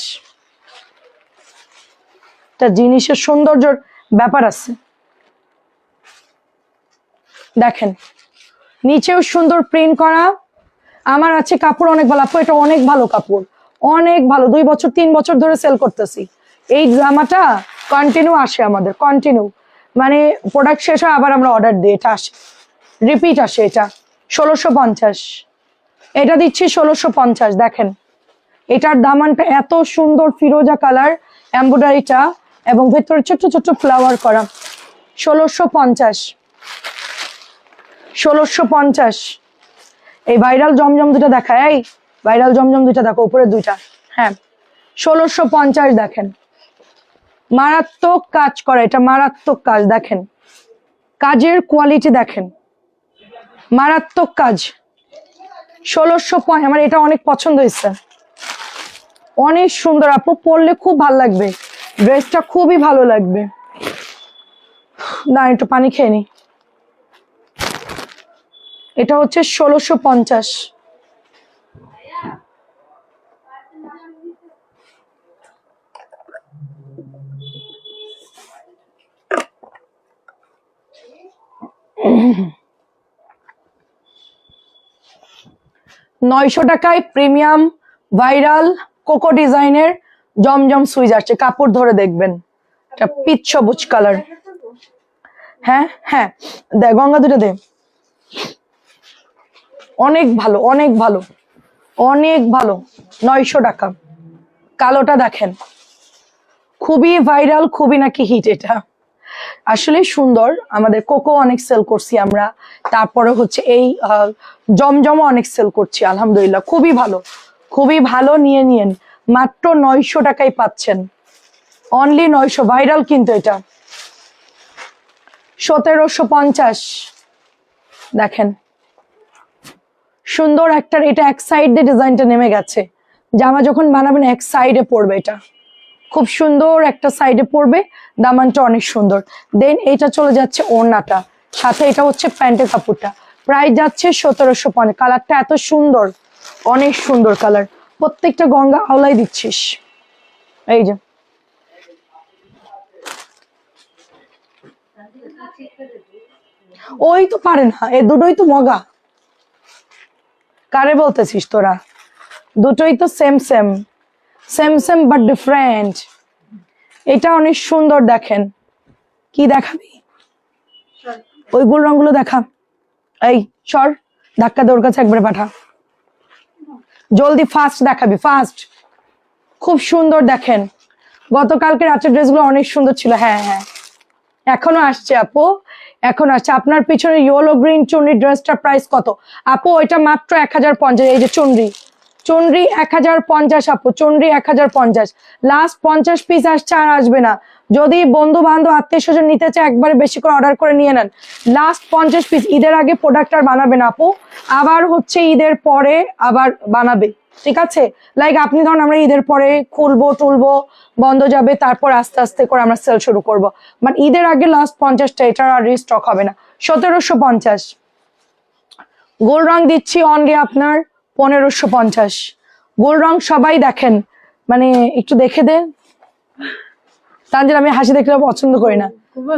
[SPEAKER 1] টা জিনিসের সৌন্দর্যের ব্যাপার আছে। দেখেন নিচেও সুন্দর প্রিন্ট করা। আমার আছে কাপড় অনেক ভালো আপু, এটা অনেক ভালো কাপড়, অনেক ভালো, 2 বছর 3 বছর ধরে সেল করতেছি। এই জামাটা কন্টিনিউ আসে আমাদের, কন্টিনিউ, মানে প্রোডাক্ট শেষ হয় আবার আমরা অর্ডার দিই, এটা আসে, রিপিট আসে। এটা 1650, এটা দিচ্ছি 1650। দেখেন এটার দামানটা এত সুন্দর, ফিরোজা কালার এমব্রয়ডারিটা, এবং ভেতরে ছোট্ট ছোট্ট ফ্লাওয়ার করা। 1650, 1650। এই ভাইরাল জমজম দুটা দেখা, এই ভাইরাল জমজম দুইটা দেখো, উপরে দুইটা, হ্যাঁ 1650। দেখেন মারাত্মক কাজ করা, এটা মারাত্মক কাজ, দেখেন কাজের কোয়ালিটি দেখেন, মারাত্মক কাজ। 1650, আমার এটা অনেক পছন্দ হয়েছে, অনেক সুন্দর আপু, পরলে খুব ভালো লাগবে, ড্রেসটা খুবই ভালো লাগবে। না একটু পানি খেয়ে নি। এটা হচ্ছে 1650। টাকায় প্রিমিয়াম ভাইরাল কোকো ডিজাইনের জমজম সুইচ আসছে, কাপড় ধরে দেখবেন, এটা পিচ সবুজ কালার। হ্যাঁ হ্যাঁ, দে গঙ্গা দুটো দে, অনেক ভালো, অনেক ভালো, অনেক ভালো। 900 টাকা। কালোটা দেখেন, খুবই ভাইরাল, খুবই নাকি হিট, এটা আসলে সুন্দর। আমাদের কোকো অনেক সেল করছি আমরা, তারপরে হচ্ছে এই জমজমও অনেক সেল করছি, আলহামদুলিল্লাহ খুবই ভালো, খুবই ভালো। নিয়ে নিয়েন, মাত্র 900 টাকায় পাচ্ছেন, অনলি 900, ভাইরাল কিন্তু এটা। 1750। দেখেন সুন্দর একটা, এটা এক সাইড দিয়ে ডিজাইনটা নেমে গেছে, জামা যখন বানাবেন এক সাইডে পড়বে, এটা খুব সুন্দর একটা সাইডে পড়বে, দামানটা অনেক সুন্দর। দেন এটা চলে যাচ্ছে ওড়নাটা, সাথে এটা হচ্ছে প্যান্টের কাপড়টা, প্রাইস যাচ্ছে 1750। কালারটা এত সুন্দর, অনেক সুন্দর কালার, প্রত্যেকটা গঙ্গা আওলাই দিচ্ছিস, এই যে ওই তো পারে না, এ দুটোই তো মগা, কারে বলতেছিস তোরা, দুটোই তো same same, same same but different. এটা অনেক সুন্দর, দেখেন কি দেখাবি, ওই গোল রঙগুলো দেখা, এই সর, ধাক্কা দৌড় কাছে একবারে পাঠা, জলদি ফাস্ট দেখাবি, ফাস্ট, খুব সুন্দর। দেখেন গতকালকে রাতের ড্রেসগুলো অনেক সুন্দর ছিল, হ্যাঁ হ্যাঁ এখনো আসছে আপু, এখন আসছে। আপনার পিছনে ইয়েলো গ্রিন চুনরি ড্রেসটার প্রাইস কত আপু? ওইটা মাত্র 1050। এই যে চুনরি, চুনরি 1050 আপু, চুনরি 1050, লাস্ট 50 পিস আসছে, আর আসবে না। যদি বন্ধু বান্ধব আত্মীয় স্বজন নিতে চায় একবারে বেশি করে অর্ডার করে নিয়ে নেন, লাস্ট 50 পিস। ঈদের আগে প্রোডাক্ট আর বানাবে না আপু, আবার হচ্ছে ঈদের পরে আবার বানাবে, ঠিক আছে? লাইক আপনি ধরুন আমরা ঈদের পরে খুলবো টুলবো, বন্ধ যাবে, তারপর আস্তে আস্তে করে আমরা সেল শুরু করবো, বাট ঈদের আগে লাস্ট 50টা, এটার আর রিস্টক হবে না। 1750। গোল রং দিচ্ছি অনলি আপনার 1550। গোল রং সবাই দেখেন, মানে একটু দেখে দেন তানজিল, আমি হাসি দেখলে পছন্দ করি না,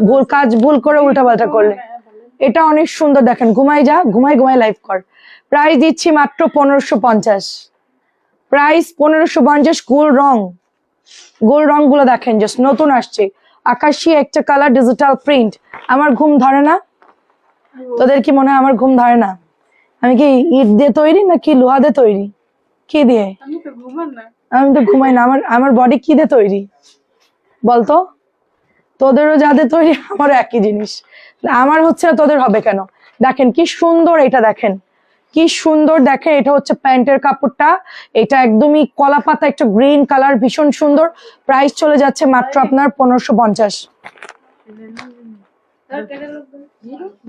[SPEAKER 1] ভুল কাজ ভুল করে উল্টা পাল্টা করলে। এটা অনেক সুন্দর, দেখেন ঘুমাই যা, ঘুমাই ঘুমাই লাইভ কর। প্রাইস দিচ্ছি মাত্র 1550, প্রাইস 1550। গোল রং, গোল রং গুলো দেখেন, জাস্ট নতুন আসছে, আকাশি একটা কালার, ডিজিটাল প্রিন্ট। আমার ঘুম ধরে না? তোদের কি মনে হয় আমার ঘুম ধরে না? আমি কি ইট দিয়ে তৈরি নাকি লোহা দিয়ে তৈরি? কি দিয়ে?
[SPEAKER 2] আমি তো ঘুমান না।
[SPEAKER 1] আমি তো ঘুমাই না, আমার বডি কি দিয়ে তৈরি বলতো? তোদেরও যাদের তৈরি আমারও একই জিনিস, আমার হচ্ছে না তোদের হবে কেন? দেখেন কি সুন্দর, এটা দেখেন কি সুন্দর, দেখেন এটা হচ্ছে প্যান্টের কাপড়টা, এটা একদমই কলা পাতা একটা গ্রিন কালার, ভীষণ সুন্দর। প্রাইস চলে যাচ্ছে মাত্র আপনার 1550।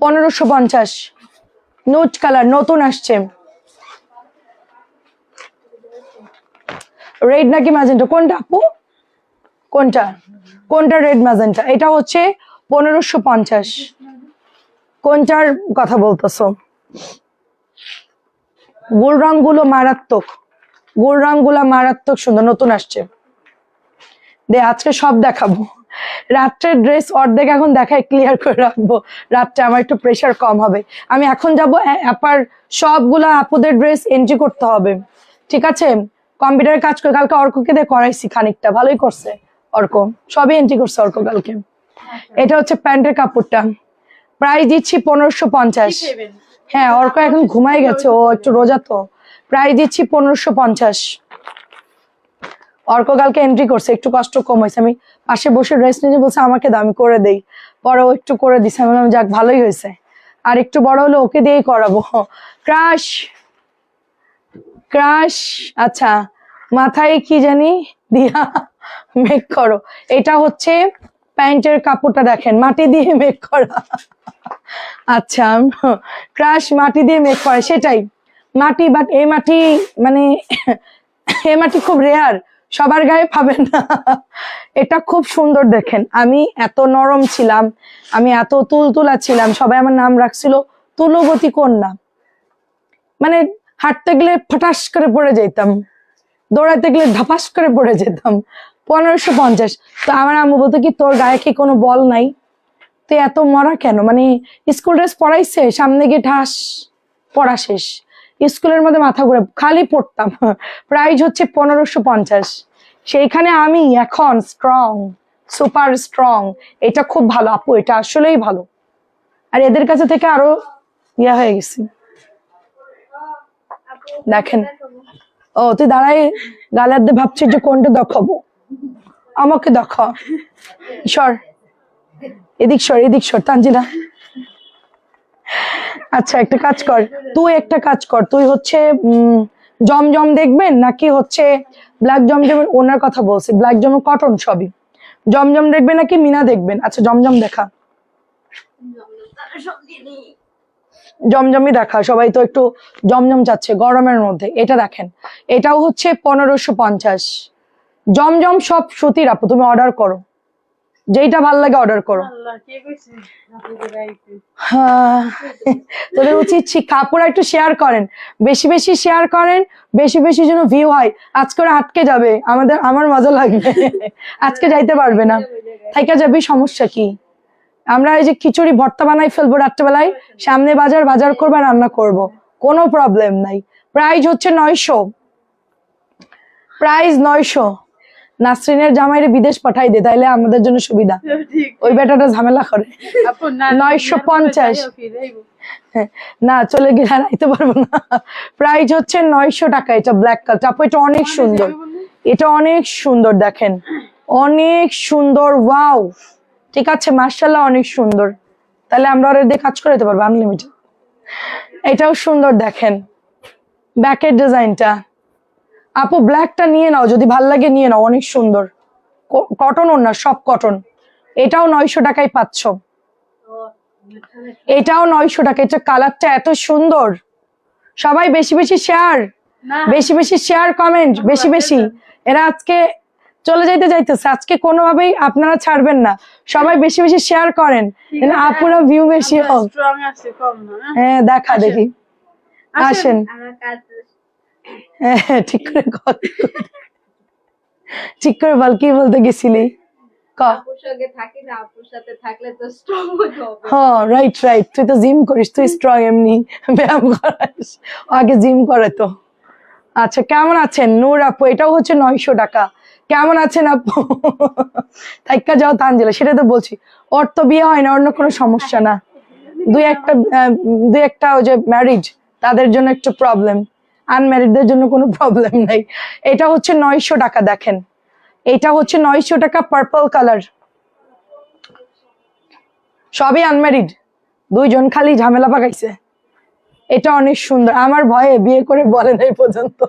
[SPEAKER 1] 1550 নুট কালার, নতুন আসছে, রেড নাকি ম্যাজেন্টা, কোনটা আপু? কোনটা কোনটা রেড ম্যাজেন্টা? এটা হচ্ছে 1550। কোনটার কথা বলতেছো? গোল রংগুলো মারাত্মক, গোল রংগুলো মারাত্মক সুন্দর, নতুন আসছে। দে আজকে সব দেখাবো। রাত্রের ড্রেস অর্ধেক এখন দেখাই, ক্লিয়ার করে রাখবো, রাত্রে আমার একটু প্রেশার কম হবে। আমি এখন যাবো আপার সবগুলা আপুদের ড্রেস এন্ট্রি করতে হবে, ঠিক আছে? কম্পিউটারে কাজ করে কালকে অর্ককে দিয়ে করাইছি খানিকটা, ভালোই করছে অর্ক, সবই এন্ট্রি করছে অর্ক কালকে। এটা হচ্ছে প্যান্টের কাপড়টা, প্রাইস দিচ্ছি 1550। হ্যাঁ অর্ক এখন ঘুমাই গেছে, ও একটু রোজা তো। প্রাইস দিচ্ছি 1550। অর্ক কালকে এন্ট্রি করছে, একটু কষ্ট কম হয়েছে। আমি পাশে বসে ড্রেস নিয়ে বলছে আমাকে দাও, আমি করে দেই। পরে ও একটু করে দিছে, আমি বললাম যাক ভালোই হয়েছে, আর একটু বড় হলে ওকে দিয়েই করাবো। ক্রাশ ক্রাশ, আচ্ছা মাথায় কি জানি দিয়া মেক করো। এটা হচ্ছে প্যান্টের কাপড়টা, দেখেন মাটি দিয়ে মেক করা। আচ্ছা ক্রাশ মাটি দিয়ে মেক করে, সেটাই মাটি, বাট এই মাটি মানে এই মাটি খুব রেয়ার, সবার গায়ে পাবেন না। এটা খুব সুন্দর দেখেন, আমি এত নরম ছিলাম, আমি এত তুলতুলা ছিলাম, সবাই আমার নাম রাখছিল তুলবতী কন্যা। মানে হাঁটতে গেলে ফটাস করে পড়ে যেতাম, দৌড়াতে গেলে ধাপাস করে পড়ে যেতাম। 1550। তো আমার আম্মু বলতো কি তোর গায়ে কি কোনো বল নাই, তুই এত মরা কেন? মানে স্কুল ড্রেস পরাইছে, সামনে গিয়ে ঠাস, পড়া শেষ, স্কুলের মধ্যে মাথা ঘুরে খালি পড়তাম। প্রাইস হচ্ছে 1550। সেইখানে আমি এখন স্ট্রং, সুপার স্ট্রং। এটা খুব ভালো আপু, এটা আসলেই ভালো, আর এদের কাছে থেকে আরো ইয়া হয়ে গেছি। দেখেন, ও তুই দাঁড়াই গালার দিয়ে ভাবছিস যে কোনটা দেখাবো, আমাকে দেখা। সর এদিক সর, এদিক সর তানজিনা। আচ্ছা একটা কাজ কর, তুই একটা কাজ কর, তুই হচ্ছে জমজম দেখবেন নাকি হচ্ছে ব্ল্যাক জমজমের, ওনার কথা বলছি, ব্ল্যাক জমজম কটন সবই, জমজম দেখবেন নাকি মিনা দেখবেন? আচ্ছা জমজম দেখা, জমজমই দেখা, সবাই তো একটু জমজম চাচ্ছে গরমের মধ্যে। এটা দেখেন, এটাও হচ্ছে 1550। জমজম সব সুতির আপু, তুমি অর্ডার করো, যেইটা ভাল লাগে অর্ডার করো। হ্যাঁ, তোদের উচিত কাপড় একটু শেয়ার করেন, বেশি বেশি শেয়ার করেন, বেশি বেশি যেন ভিউ হয়। আজকে ওরা আটকে যাবে, আমার মজা লাগবে। আজকে যাইতে পারবে না, থাইকা যাবি, সমস্যা কি? আমরা এই যে খিচুড়ি ভর্তা বানাই ফেলবো রাত্রেবেলায়, সামনে বাজার, বাজার করবো আর রান্না করব, কোনো প্রবলেম নাই। প্রাইস হচ্ছে 900, প্রাইস 900। নাসরিনের জামাইরে বিদেশ পাঠাই দে, তাইলে আমাদের জন্য সুবিধা, ওই বেটাটা ঝামেলা করে। 950 না, চলে গেলে আর আইতে পারবো না। প্রাইস হচ্ছে 900 টাকা। এটা ব্ল্যাক কালার আপু, এটা অনেক সুন্দর, এটা অনেক সুন্দর, দেখেন অনেক সুন্দর, ওয়াও। ঠিক আছে মার্শাল্লাহ, অনেক সুন্দর। তাহলে আমরা ওরা দিয়ে কাজ করে দিতে পারবো আনলিমিটেড। এটাও সুন্দর, দেখেন ব্যাকের ডিজাইনটা। আপু ব্ল্যাকটা নিয়ে নাও, যদি ভাল লাগে নিয়ে নাও, অনেক সুন্দর, কটন ওড়না, সব কটন। এটাও 900 টাকায় পাচ্ছ, এটাও 900 টাকা। এটা কালারটা এত সুন্দর, সবাই বেশি বেশি শেয়ার, বেশি বেশি শেয়ার, কমেন্ট বেশি বেশি। এরা আজকে চলে যাইতে যাইতেছে, আজকে কোনোভাবেই আপনারা ছাড়বেন না, সবাই বেশি বেশি শেয়ার করেন, আপুরা ভিউ বেশি হোক। হ্যাঁ দেখা দেখি, আসেন। হ্যাঁ ঠিক করে ঠিক করে বল, কি বলতে গেছিলি? হ্যাঁ রাইট রাইট, তুই তো জিম করিস, তুই স্ট্রং, এমনি ব্যায়াম করাস, আগে জিম করে তো। আচ্ছা কেমন আছেন নূর আপু? এটাও হচ্ছে 900 টাকা। কেমন আছেন আপু? থাইকা যাও তানজিলা, সেটা তো বলছি, ওর তো বিয়ে হয় না, অন্য কোনো সমস্যা না, দুই একটা ওই যে ম্যারিড তাদের জন্য একটু প্রবলেম, আনম্যারিডদের জন্য কোনো প্রবলেম নাই। এটা হচ্ছে 900 টাকা, দেখেন এটা হচ্ছে 900 টাকা, পার্পল কালার, সবই আনম্যারিড, দুইজন খালি ঝামেলা পাকাইছে। এটা অনেক সুন্দর, আমার ভয়ে বিয়ে করে বলে নাই পর্যন্ত,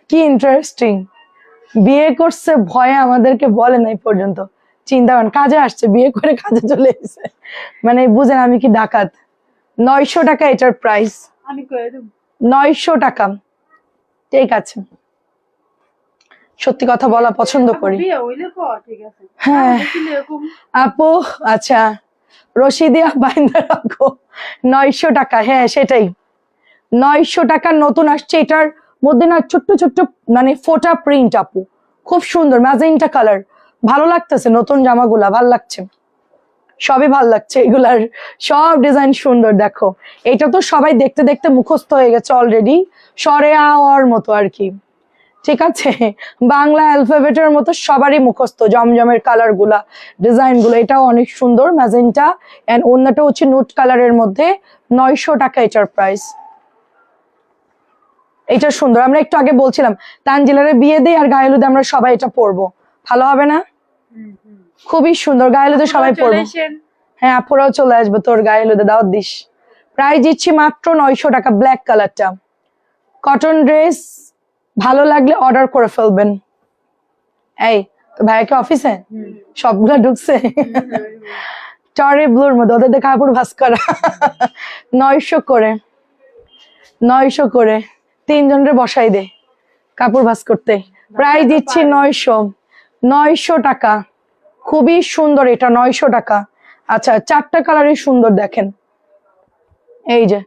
[SPEAKER 1] কি ইন্টারেস্টিং, বিয়ে করছে ভয়ে আমাদেরকে বলে নাই পর্যন্ত। চিন্তা করেন, কাজে আসছে, বিয়ে করে কাজে চলে এসেছে, মানে বুঝেন আমি কি ডাকাত। 900 টাকা এটার প্রাইস, 900 টাকা। ঠিক আছে সত্যি কথা বলা পছন্দ করি।
[SPEAKER 2] বিয়ে হইলে পর ঠিক আছে।
[SPEAKER 1] হ্যাঁ
[SPEAKER 2] দেখিলে এরকম
[SPEAKER 1] আপু, আচ্ছা রশিদিয়া বাইন্দা রাখো 900 টাকা। হ্যাঁ সেটাই, 900 টাকা নতুন আসছে। এটার মধ্যে না ছোট্ট ছোট্ট মানে ফোটা প্রিন্ট আপু, খুব সুন্দর ম্যাজেন্টা কালার। ভালো লাগতেছে নতুন জামাগুলা, ভাল লাগছে, সবই ভাল লাগছে এগুলার, সব ডিজাইন সুন্দর। দেখো এটা তো সবাই দেখতে দেখতে মুখস্থ হয়ে গেছে অলরেডি, সরে আওয়ার মতো আর কি, ঠিক আছে? বাংলা অ্যালফাবেটের মতো সবারই মুখস্থ জমজমের কালার গুলা, ডিজাইন গুলো। এটাও অনেক সুন্দর ম্যাজেন্টা, এন্ড অন্যটা হচ্ছে নুট কালারের মধ্যে। 900 টাকা এটার প্রাইস। এটা সুন্দর, আমরা একটু আগে বলছিলাম তানজিলারে বিয়ে দিই আর গায়ে হলুদে আমরা সবাই এটা পরবো, ভালো হবে না? খুবই সুন্দর, গায়ে হলুদে সবাই
[SPEAKER 2] চলে
[SPEAKER 1] পরবো।
[SPEAKER 2] এসেন।
[SPEAKER 1] হ্যাঁ আপুরাও চলে আসবে, তোর গায়ে হলুদে দাওয়াত দিস। প্রাইস দিচ্ছি মাত্র 900 টাকা, ব্ল্যাক কালারটা। কটন ড্রেস ভালো লাগলে অর্ডার করে ফেলবেন। এই তো ভাইয়াকে অফিসে সবগুলা ঢুকছে টরে ব্লুর মধ্যে, ওদের দেখে কাপড় ভাস করা 900 করে, 900 করে 3 জনের বসাই দে কাপড় ভাস করতে। প্রাইস দিচ্ছি 900 টাকা, খুবই সুন্দর এটা, 900 টাকা। আচ্ছা 4টা কালারই সুন্দর, দেখেন এই যে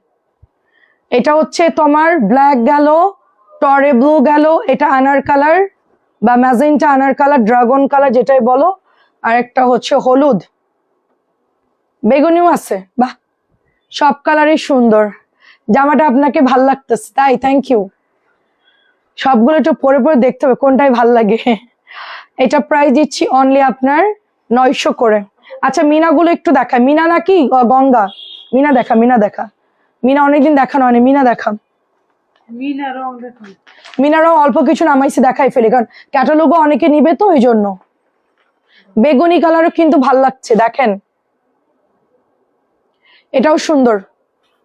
[SPEAKER 1] এটা হচ্ছে তোমার ব্ল্যাক গেল, টরে ব্লু গেল, এটা আনার কালার বা ম্যাজেন্টা আনার কালার, ড্রাগন কালার যেটাই বলো, আর একটা হচ্ছে হলুদ, বেগুনিও আছে। বাহ, সব কালারই সুন্দর। জামাটা আপনাকে ভাল লাগতেছে তাই, থ্যাংক ইউ। সবগুলো একটু পরে পরে দেখতে হবে কোনটাই ভাল লাগে। এটা প্রাইস দিচ্ছি অনলি আপনার 900 করে। আচ্ছা মিনাগুলো একটু দেখায়, মিনা নাকি গঙ্গা? মিনা দেখা, মিনা দেখা, মিনা অনেকদিন দেখানো হয়নি, মিনা দেখা।
[SPEAKER 2] মিনা রং দেখুন।
[SPEAKER 1] মিনারও অল্প কিছু নামাইছি, দেখাই ফেলি, কারণ ক্যাটালগও অনেকে নিবে তো ওই জন্য। বেগুনি কালারও কিন্তু ভাল লাগছে, দেখেন এটাও সুন্দর,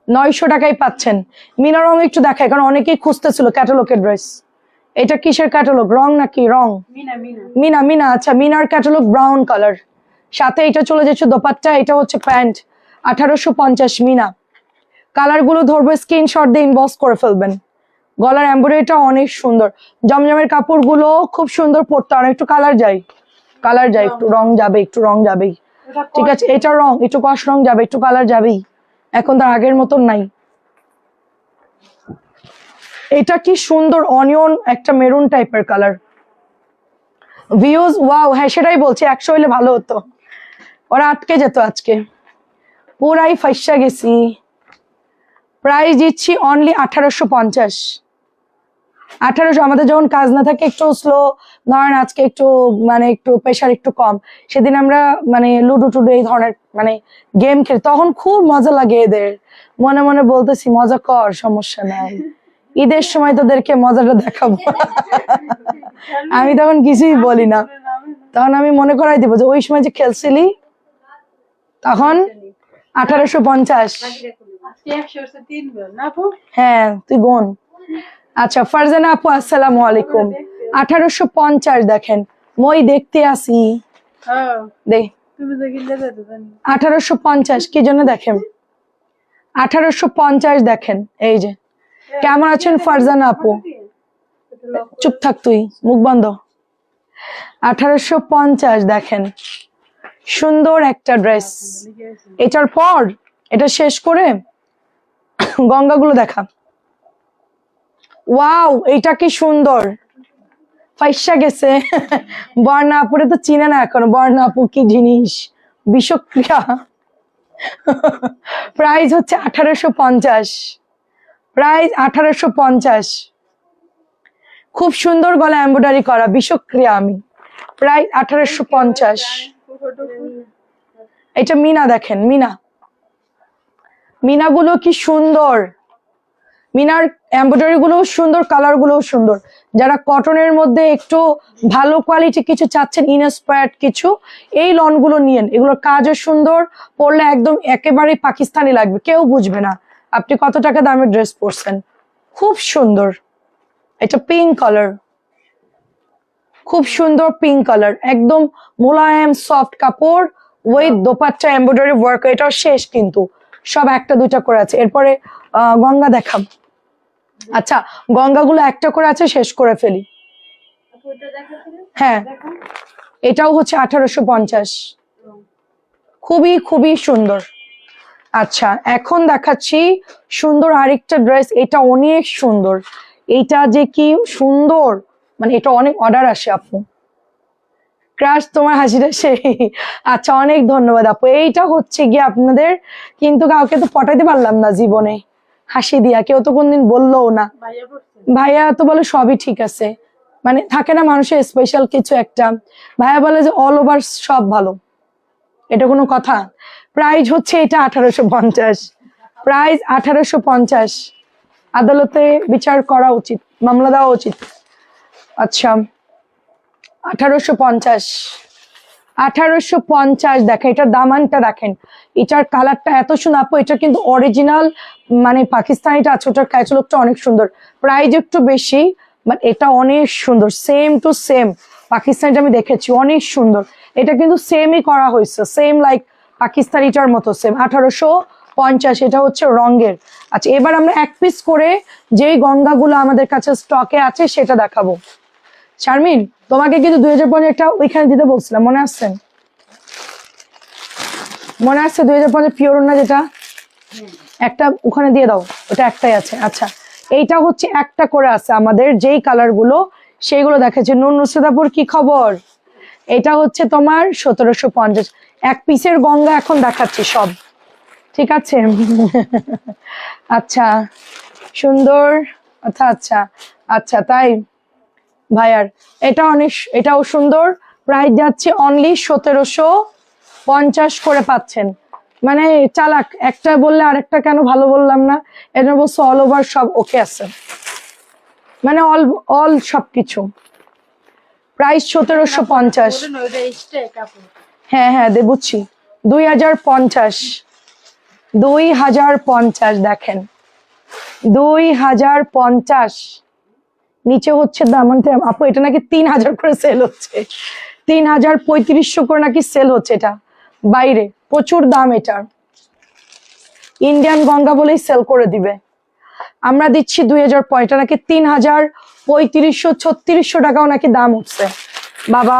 [SPEAKER 1] 900 টাকায় পাচ্ছেন। মিনা রং একটু দেখায়, কারণ অনেকেই খুঁজতেছিল ক্যাটালগের ড্রেস। এটা কিসের ক্যাটালগ, রং নাকি রং?
[SPEAKER 2] মিনা মিনা
[SPEAKER 1] মিনা, মিনা আচ্ছা, মিনার ক্যাটালগ ব্রাউন কালার, সাথে এটা চলে যাচ্ছে দোপাট্টা, এটা হচ্ছে প্যান্ট। 1850 মিনা। কালার গুলো ধরবো, স্ক্রিনশট দিয়ে ইনবক্স করে ফেলবেন। গলার এমব্রয়ডারিটা অনেক সুন্দর, জমজমের কাপড়গুলো খুব সুন্দর পরতে। আর একটু কালার যাই, কালার যাই, একটু রং যাবে, একটু রং যাবেই, ঠিক আছে? এটা রং একটু কষ রং যাবে, একটু কালার যাবেই, এখন তার আগের মতন নাই। এটা কি সুন্দর অনিয়ন একটা মেরুন টাইপের কালার, ভিউজ ওয়াও। হ্যাঁ সেটাই বলছি, 100 হইলে ভালো হতো, ওরা আটকে যেত আজকে, পুরাই ফাইসা গেছি। প্রাইস দিচ্ছি অনলি 1850। 1800। আমাদের যখন কাজ না থাকে, একটু স্লো, ধরেন আজকে একটু মানে একটু প্রেশার একটু কম, সেদিন আমরা মানে লুডো টুডো এই ধরনের মানে গেম খেলি, তখন খুব মজা লাগে এদের। মনে মনে বলতেছি মজা কর, সমস্যা নাই, ঈদের সময় তোদেরকে মজাটা দেখাবো। আমি তখন কিছুই বলি না, তখন আমি মনে করাই দিব যে ওই সময় যে খেলছিলি তখন 1850।
[SPEAKER 2] আজকে 103 বার না আপু?
[SPEAKER 1] হ্যাঁ তুই গুন। আচ্ছা ফারজানা আপু আসসালামু আলাইকুম। 1850 দেখেন, মই দেখতে আসি
[SPEAKER 2] হ্যাঁ
[SPEAKER 1] দে।
[SPEAKER 2] তুমি দেখিলে যেতে জানি।
[SPEAKER 1] 1850 কি জন্য দেখেন, 1850 দেখেন। এই যে কেমন আছেন ফারজানা আপু? চুপ থাক তুই, মুখ বন্ধ। 1850 দেখেন, সুন্দর একটা ড্রেস। এটার পর এটা শেষ করে গঙ্গাগুলো দেখা। ওয়াও, এটা কি সুন্দর, ফাইসা গেছে। বর্ণা আপুরে তো চিনে না এখনো, বর্ণা আপু কি জিনিস, বিষক্রিয়া। প্রাইস হচ্ছে 1850, প্রাইস 1850। খুব সুন্দর গলা এমব্রয়ডারি করা, বিষক্রিয়া আমি। প্রাইস 1850। এটা মিনা দেখেন, মিনা, মিনাগুলো কি সুন্দর, মিনার এমব্রয়ডারি গুলোও সুন্দর, কালার গুলোও সুন্দর। যারা কটনের মধ্যে একটু ভালো কোয়ালিটি কিছু চাচ্ছেন, ইনস্পায়ার্ড কিছু, এই লন গুলো নিয়েন, এগুলোর কাজও সুন্দর, পরলে একদম একেবারে পাকিস্তানি লাগবে, কেউ বুঝবে না আপনি কত টাকা দামের ড্রেস পরছেন। খুব সুন্দর, এটা পিঙ্ক কালার, খুব সুন্দর পিঙ্ক কালার, একদম মোলায়েম সফট কাপড়, ওই দোপাট্টা এমব্রয়ডারি ওয়ার্ক। এটাও শেষ কিন্তু, সব একটা দুইটা করে আছে। এরপরে গঙ্গা দেখাম। আচ্ছা গঙ্গাগুলো একটা করে আছে, শেষ করে ফেলি।
[SPEAKER 3] ওইটা দেখাচ্ছিলেন
[SPEAKER 1] হ্যাঁ
[SPEAKER 3] দেখো
[SPEAKER 1] এটাও হচ্ছে 1850। খুবই খুবই সুন্দর। আচ্ছা এখন দেখাচ্ছি সুন্দর আরেকটা ড্রেস, এটা অনেক সুন্দর। এটা যে কি সুন্দর, মানে এটা অনেক অর্ডার আসে আপু। ক্রাশ তোমার হাসিটা সেই। আচ্ছা অনেক ধন্যবাদ আপু। এইটা হচ্ছে গিয়ে আপনাদের, কিন্তু কাউকে তো পটাইতে পারলাম না জীবনে হাসি দিয়া, কেউ তো কোনদিন বললোও না।
[SPEAKER 2] ভাইয়া পড়ছে
[SPEAKER 1] ভাইয়া তো বলে সবই ঠিক আছে, মানে থাকে না মানুষের স্পেশাল কিছু একটা। ভাইয়া বলে যে অল ওভার সব ভালো, এটা কোনো কথা? প্রাইস হচ্ছে এটা 1850, প্রাইস 1850। আদালতে বিচার করা উচিত, মামলা দেওয়া উচিত। আচ্ছা 1850, 1850 দেখেন, এটার দামানটা দেখেন, এটার কালারটা এত সুন্দর আপু। এটা কিন্তু অরিজিনাল মানে পাকিস্তানিটা আছে, ওটার ক্যাটালগটা অনেক সুন্দর, প্রাইস একটু বেশি, বাট এটা অনেক সুন্দর, সেম টু সেম পাকিস্তানিটা আমি দেখেছি, অনেক সুন্দর। এটা কিন্তু সেমই করা হয়েছে, সেম লাইক পাকিস্তানিটার মতো সেম। 1850, এটা হচ্ছে রঙের। আচ্ছা এবার আমরা এক পিস করে যেই গঙ্গাগুলো আমাদের কাছে স্টকে আছে সেটা দেখাবো। শারমিন তোমাকে কিন্তু 2050 একটা ওইখানে দিতে বলছিলাম, মনে আসছে? মনে আসছে 2050 পিওর না যেটা, একটা ওখানে দিয়ে দাও, ওটা একটাই আছে। আচ্ছা এইটা হচ্ছে একটা করে আছে আমাদের, যেই কালার গুলো সেইগুলো দেখাচ্ছে। নুন নুসরাতাপুর কি খবর? এটা হচ্ছে তোমার 1750, এক পিসের গঙ্গা এখন দেখাচ্ছি সব, ঠিক আছে? আচ্ছা সুন্দর। আচ্ছা আচ্ছা আচ্ছা তাই ভাইয়ার এটা অনেক, এটাও সুন্দর। প্রাইস যাচ্ছে অনলি 1750 করে পাচ্ছেন। মানে চালাক, একটা বললে আরেকটা কেন ভালো বললাম না, এটা বলছে অল ওভার সব ওকে আছে, মানে অল অল সবকিছু। প্রাইস 1750।
[SPEAKER 2] বলেন ওইটা স্টেক আপু
[SPEAKER 1] হ্যাঁ হ্যাঁ বুঝছি। 2050, 2050 দেখেন, 2050। নিচে হচ্ছে দামানটা আপু, এটা নাকি 3000 করে সেল হচ্ছে, 3500 করে নাকি সেল হচ্ছে এটা বাইরে, প্রচুর দাম এটা। ইন্ডিয়ান গঙ্গা বলেই সেল করে দিবে, আমরা দিচ্ছি 2050, এটা নাকি 3500 3600 টাকাও নাকি দাম উঠছে বাবা।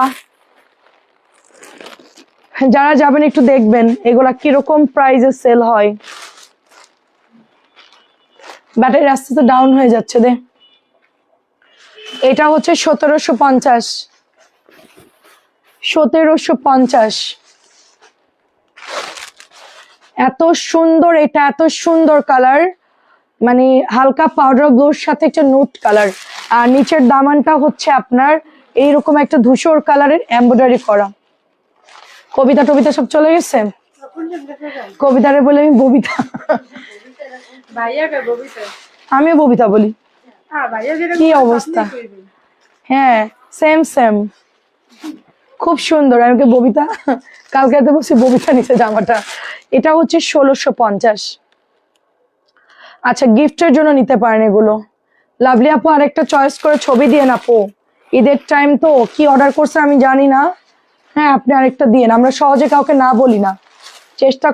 [SPEAKER 1] যারা যাবেন একটু দেখবেন এগুলা কিরকম প্রাইসে সেল হয়। ব্যাটারি আস্তে আস্তে ডাউন হয়ে যাচ্ছে দে। এটা হচ্ছে 1750, 1750। এত সুন্দর, এটা এত সুন্দর কালার, মানে হালকা পাউডার ব্লুর সাথে একটা নুট কালার, আর নিচের দামানটা হচ্ছে আপনার এইরকম একটা ধূসর কালারের এমব্রয়ডারি করা। কবিতা টবিতা সব চলে গেছে, কবিতারে বলে আমি ববিতা,
[SPEAKER 2] ভাইয়া কে ববিতা
[SPEAKER 1] আমি ববিতা বলি।
[SPEAKER 2] ভাইয়া যেটা
[SPEAKER 1] কি
[SPEAKER 2] বলছে
[SPEAKER 1] অবস্থা?
[SPEAKER 2] আপনি কইবেন।
[SPEAKER 1] হ্যাঁ সেম সেম, খুব সুন্দর। আমি ওকে ববিতা, কালকে তো বলছি ববিতা নিচে জামাটা। এটা হচ্ছে 1650। আচ্ছা গিফটের জন্য নিতে পারেন এগুলো। লাভলি আপু আরেকটা চয়েস করে ছবি দিয়ে আপু, ঈদের টাইম তো কি অর্ডার করছে আমি জানি না। হ্যাঁ আপনি আরেকটা দিয়েন, আমরা সহজে কাউকে না বলি না, চেষ্টা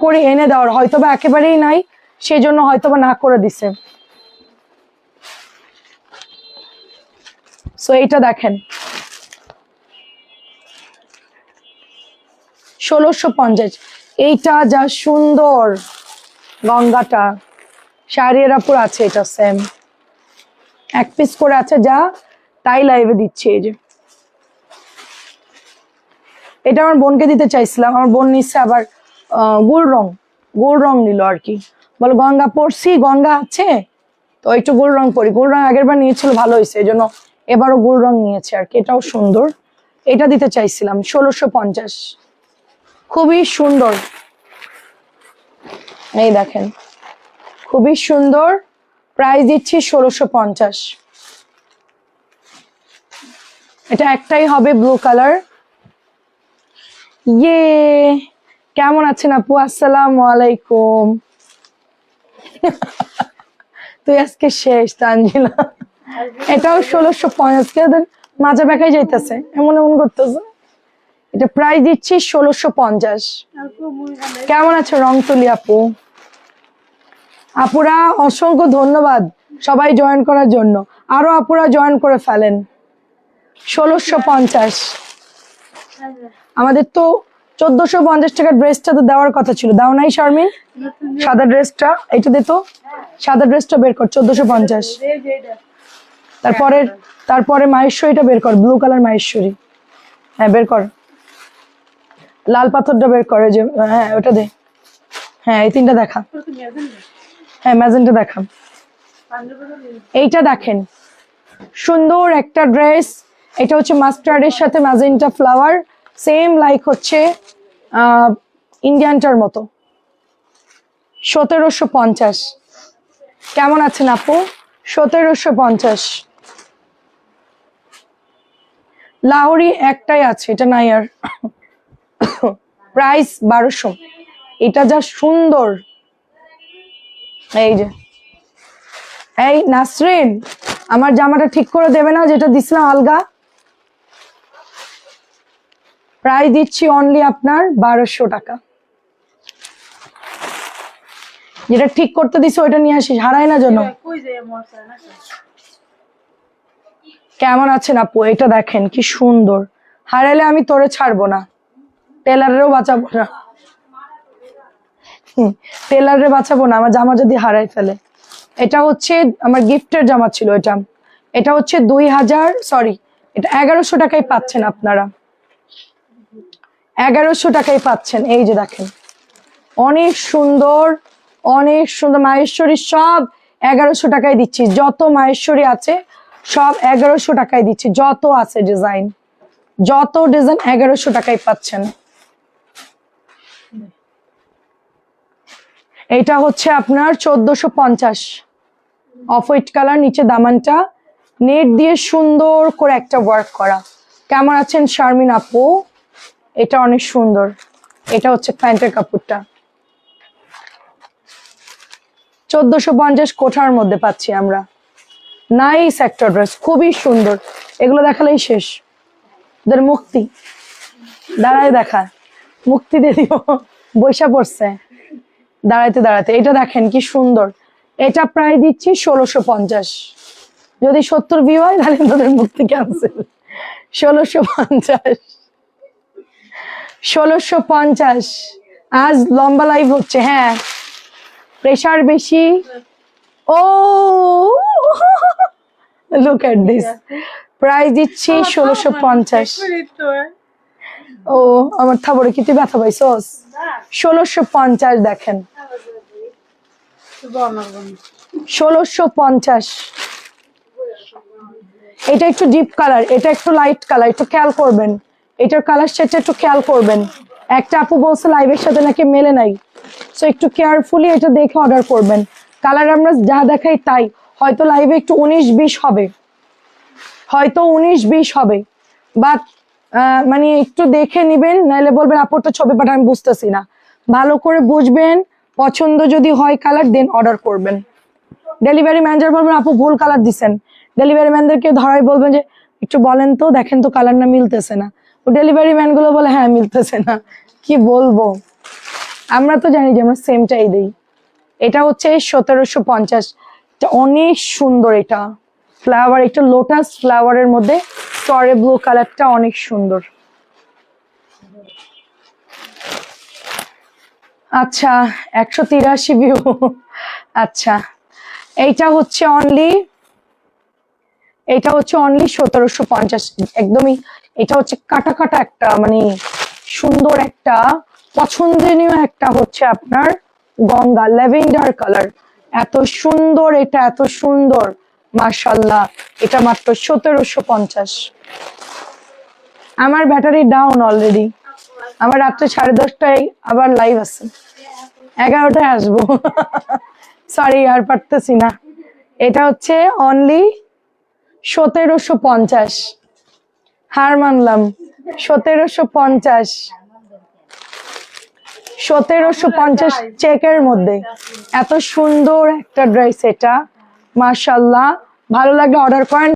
[SPEAKER 1] করি এনে দেওয়ার, হয়তোবা একেবারেই নাই সেই জন্য হয়তোবা না করে দিছে। সো এইটা দেখেন 1650, এইটা যা সুন্দর গঙ্গাটা, শাড়ির আপুর আছে এটা সেম, এক পিস করে আছে যা তাই লাইভে দিচ্ছি। এই যে এটা আমার বোনকে দিতে চাইছিলাম, আমার বোন নিচ্ছে আবার গুল রং নিল আর কি, বলে গঙ্গা পড়ছি, গঙ্গা আছে তো একটু গুল রং পরি। গুল রং আগের বার নিয়েছিল, ভালো হয়েছে, এই জন্য এবারও গুল রং নিয়েছে আর কি। এটাও সুন্দর, এটা দিতে চাইছিলাম 1650, খুবই সুন্দর। এই দেখেন খুবই সুন্দর, প্রাইস দিচ্ছি 1650। এটা একটাই হবে ব্লু কালার। ইয়ে কেমন আছেন আপু? আসসালামু আলাইকুম। তুই আজকে শেষ তানজিলা। এটাও 1650, মাজা বেঁকাই যাইতেছে, এমন এমন করতেছে। এটা প্রাইস দিচ্ছি 1650। কেমন আছে রংতুলি আপু? আপুরা অসংখ্য ধন্যবাদ সবাই জয়েন করার জন্য। আরো আপুরা জয়েন করে ফেলেন। 1650। আমাদের তো 1450 টাকার ড্রেসটা তো দেওয়ার কথা ছিল, দাও নাই শারমিন? সাদা ড্রেসটা এটা দে তো, সাদা ড্রেসটা বের কর 1450। তারপরে মাহেশ্বরীটা বের কর, ব্লু কালার মাহেশ্বরী। হ্যাঁ বের কর, লাল পাথরটা বের করে যে, হ্যাঁ ওটা দে। হ্যাঁ এই তিনটা দেখা, হ্যাঁ ম্যাজেন্টা দেখা। এইটা দেখেন সুন্দর একটা ড্রেস, এটা হচ্ছে মাস্টার্ডের সাথে ম্যাজেন্টা ফ্লাওয়ার, সেম লাইক হচ্ছে ইন্ডিয়ানটার মতো। 1750। কেমন আছেন আপু? 1750। লাহোরি একটাই আছে, এটা নাই আর। প্রাইস 1200। এটা যা সুন্দর। এই যে, এই নাসরিন আমার জামাটা ঠিক করে দেবে না যেটা দিছিলাম আলগা? প্রাইস দিচ্ছি অনলি আপনার 1200 টাকা। যেটা ঠিক করতে দিছি ওইটা নিয়ে আসিস, হারাই না যেন। কেমন আছেন আপু? এটা দেখেন কি সুন্দর, হারাইলে আমি তোরে ছাড়বো না, টেলারেরও বাঁচাবো না, টেলারে বাঁচাবো না আমার জামা যদি হারাই ফেলে। এটা হচ্ছে আমার গিফটের জামা ছিল এটা। এটা হচ্ছে 2000, সরি এটা 1100 টাকায় পাচ্ছেন আপনারা, 1100 টাকায় পাচ্ছেন। এই যে দেখেন অনেক সুন্দর, অনেক সুন্দর মাহেশ্বরী, সব 1100 টাকায় দিচ্ছি। যত মাহেশ্বরী আছে সব 1100 টাকায় দিচ্ছি, যত আছে ডিজাইন, যত ডিজাইন 1100 টাকায় পাচ্ছেন। এটা হচ্ছে আপনার 1450, অফ হোয়াইট কালার, নিচে দামানটা নেট দিয়ে সুন্দর করে একটা ওয়ার্ক করা। কেমন আছেন শারমিন আপু? এটা অনেক সুন্দর। এটা হচ্ছে প্যান্টের কাপড়টা, 1450 কোঠার মধ্যে পাচ্ছি আমরা। নাইস একটা ড্রেস, খুবই সুন্দর। এগুলো দেখালেই শেষ, ওদের মুক্তি দাঁড়ায় দেখা, মুক্তি দিয়ে দিব, বৈশা পড়ছে দাঁড়াইতে দাঁড়াতে। এটা দেখেন কি সুন্দর, এটা প্রায় দিচ্ছি 1650। যদি 70 ভিউ হয় তাহলে তোদের মুক্তি ক্যান্সেল। 1650, 1650। আজ লম্বা লাইভ হচ্ছে, হ্যাঁ প্রেশার বেশি। ও লুক এট দিস, প্রাইস দিচ্ছি 1650। ও আমার থাবরে কি তুই ব্যথা পাইছস? 1650 দেখেন, 1650। এটা একটু ডিপ কালার, এটা একটু লাইট কালার, একটু খেয়াল করবেন এটার কালার সেটটা একটু খেয়াল করবেন। একটা আপু বলছে লাইভের সাথে নাকি মেলে নাই, সো একটু কেয়ারফুলি এটা দেখে অর্ডার করবেন। কালার আমরা যা দেখাই তাই, হয়তো লাইভে একটু 19-20 হবে, হয়তো 19-20 হবে, বাট মানে একটু দেখে নিবেন, নাহলে বলবেন আপুর তো ছবি পাঠা আমি বুঝতেছি না। ভালো করে বুঝবেন, পছন্দ যদি হয় কালার দেন অর্ডার করবেন। ডেলিভারি ম্যানেজার বলবেন আপু ভুল কালার দিচ্ছেন, ডেলিভারি ম্যানদেরকে ধরাই বলবেন যে একটু বলেন তো, দেখেন তো কালার না মিলতেছে না। ও ডেলিভারি ম্যান গুলো বলে হ্যাঁ মিলতেছে না, কি বলবো, আমরা তো জানি যে আমরা সেমটাই দিই। এটা হচ্ছে 1750, এটা অনেক সুন্দর। এটা ফ্লাওয়ার, এটা লোটাস ফ্লাওয়ারের মধ্যে স্টরে ব্লু কালারটা অনেক সুন্দর। আচ্ছা 183 ভিউ। আচ্ছা এইটা হচ্ছে অনলি 1750 একদমই। এটা হচ্ছে কাটা কাটা একটা মানে সুন্দর একটা পছন্দনীয় একটা হচ্ছে আপনার গঙ্গা ল্যাভেন্ডার কালার, এত সুন্দর, এটা এত সুন্দর মাশাআল্লাহ। এটা মাত্র 1750। আমার ব্যাটারি ডাউন অলরেডি, আমার রাত্রে 10:30টায় আবার লাইভ আছে, 11টায় আসবো। সরি আর পারতেছি না। এটা হচ্ছে অনলি 1750, হার মানলাম। 1750, 1750 চেকের মধ্যে এত সুন্দর একটা ড্রেস, এটা মাশাআল্লাহ। ভালো লাগলে অর্ডার করেন।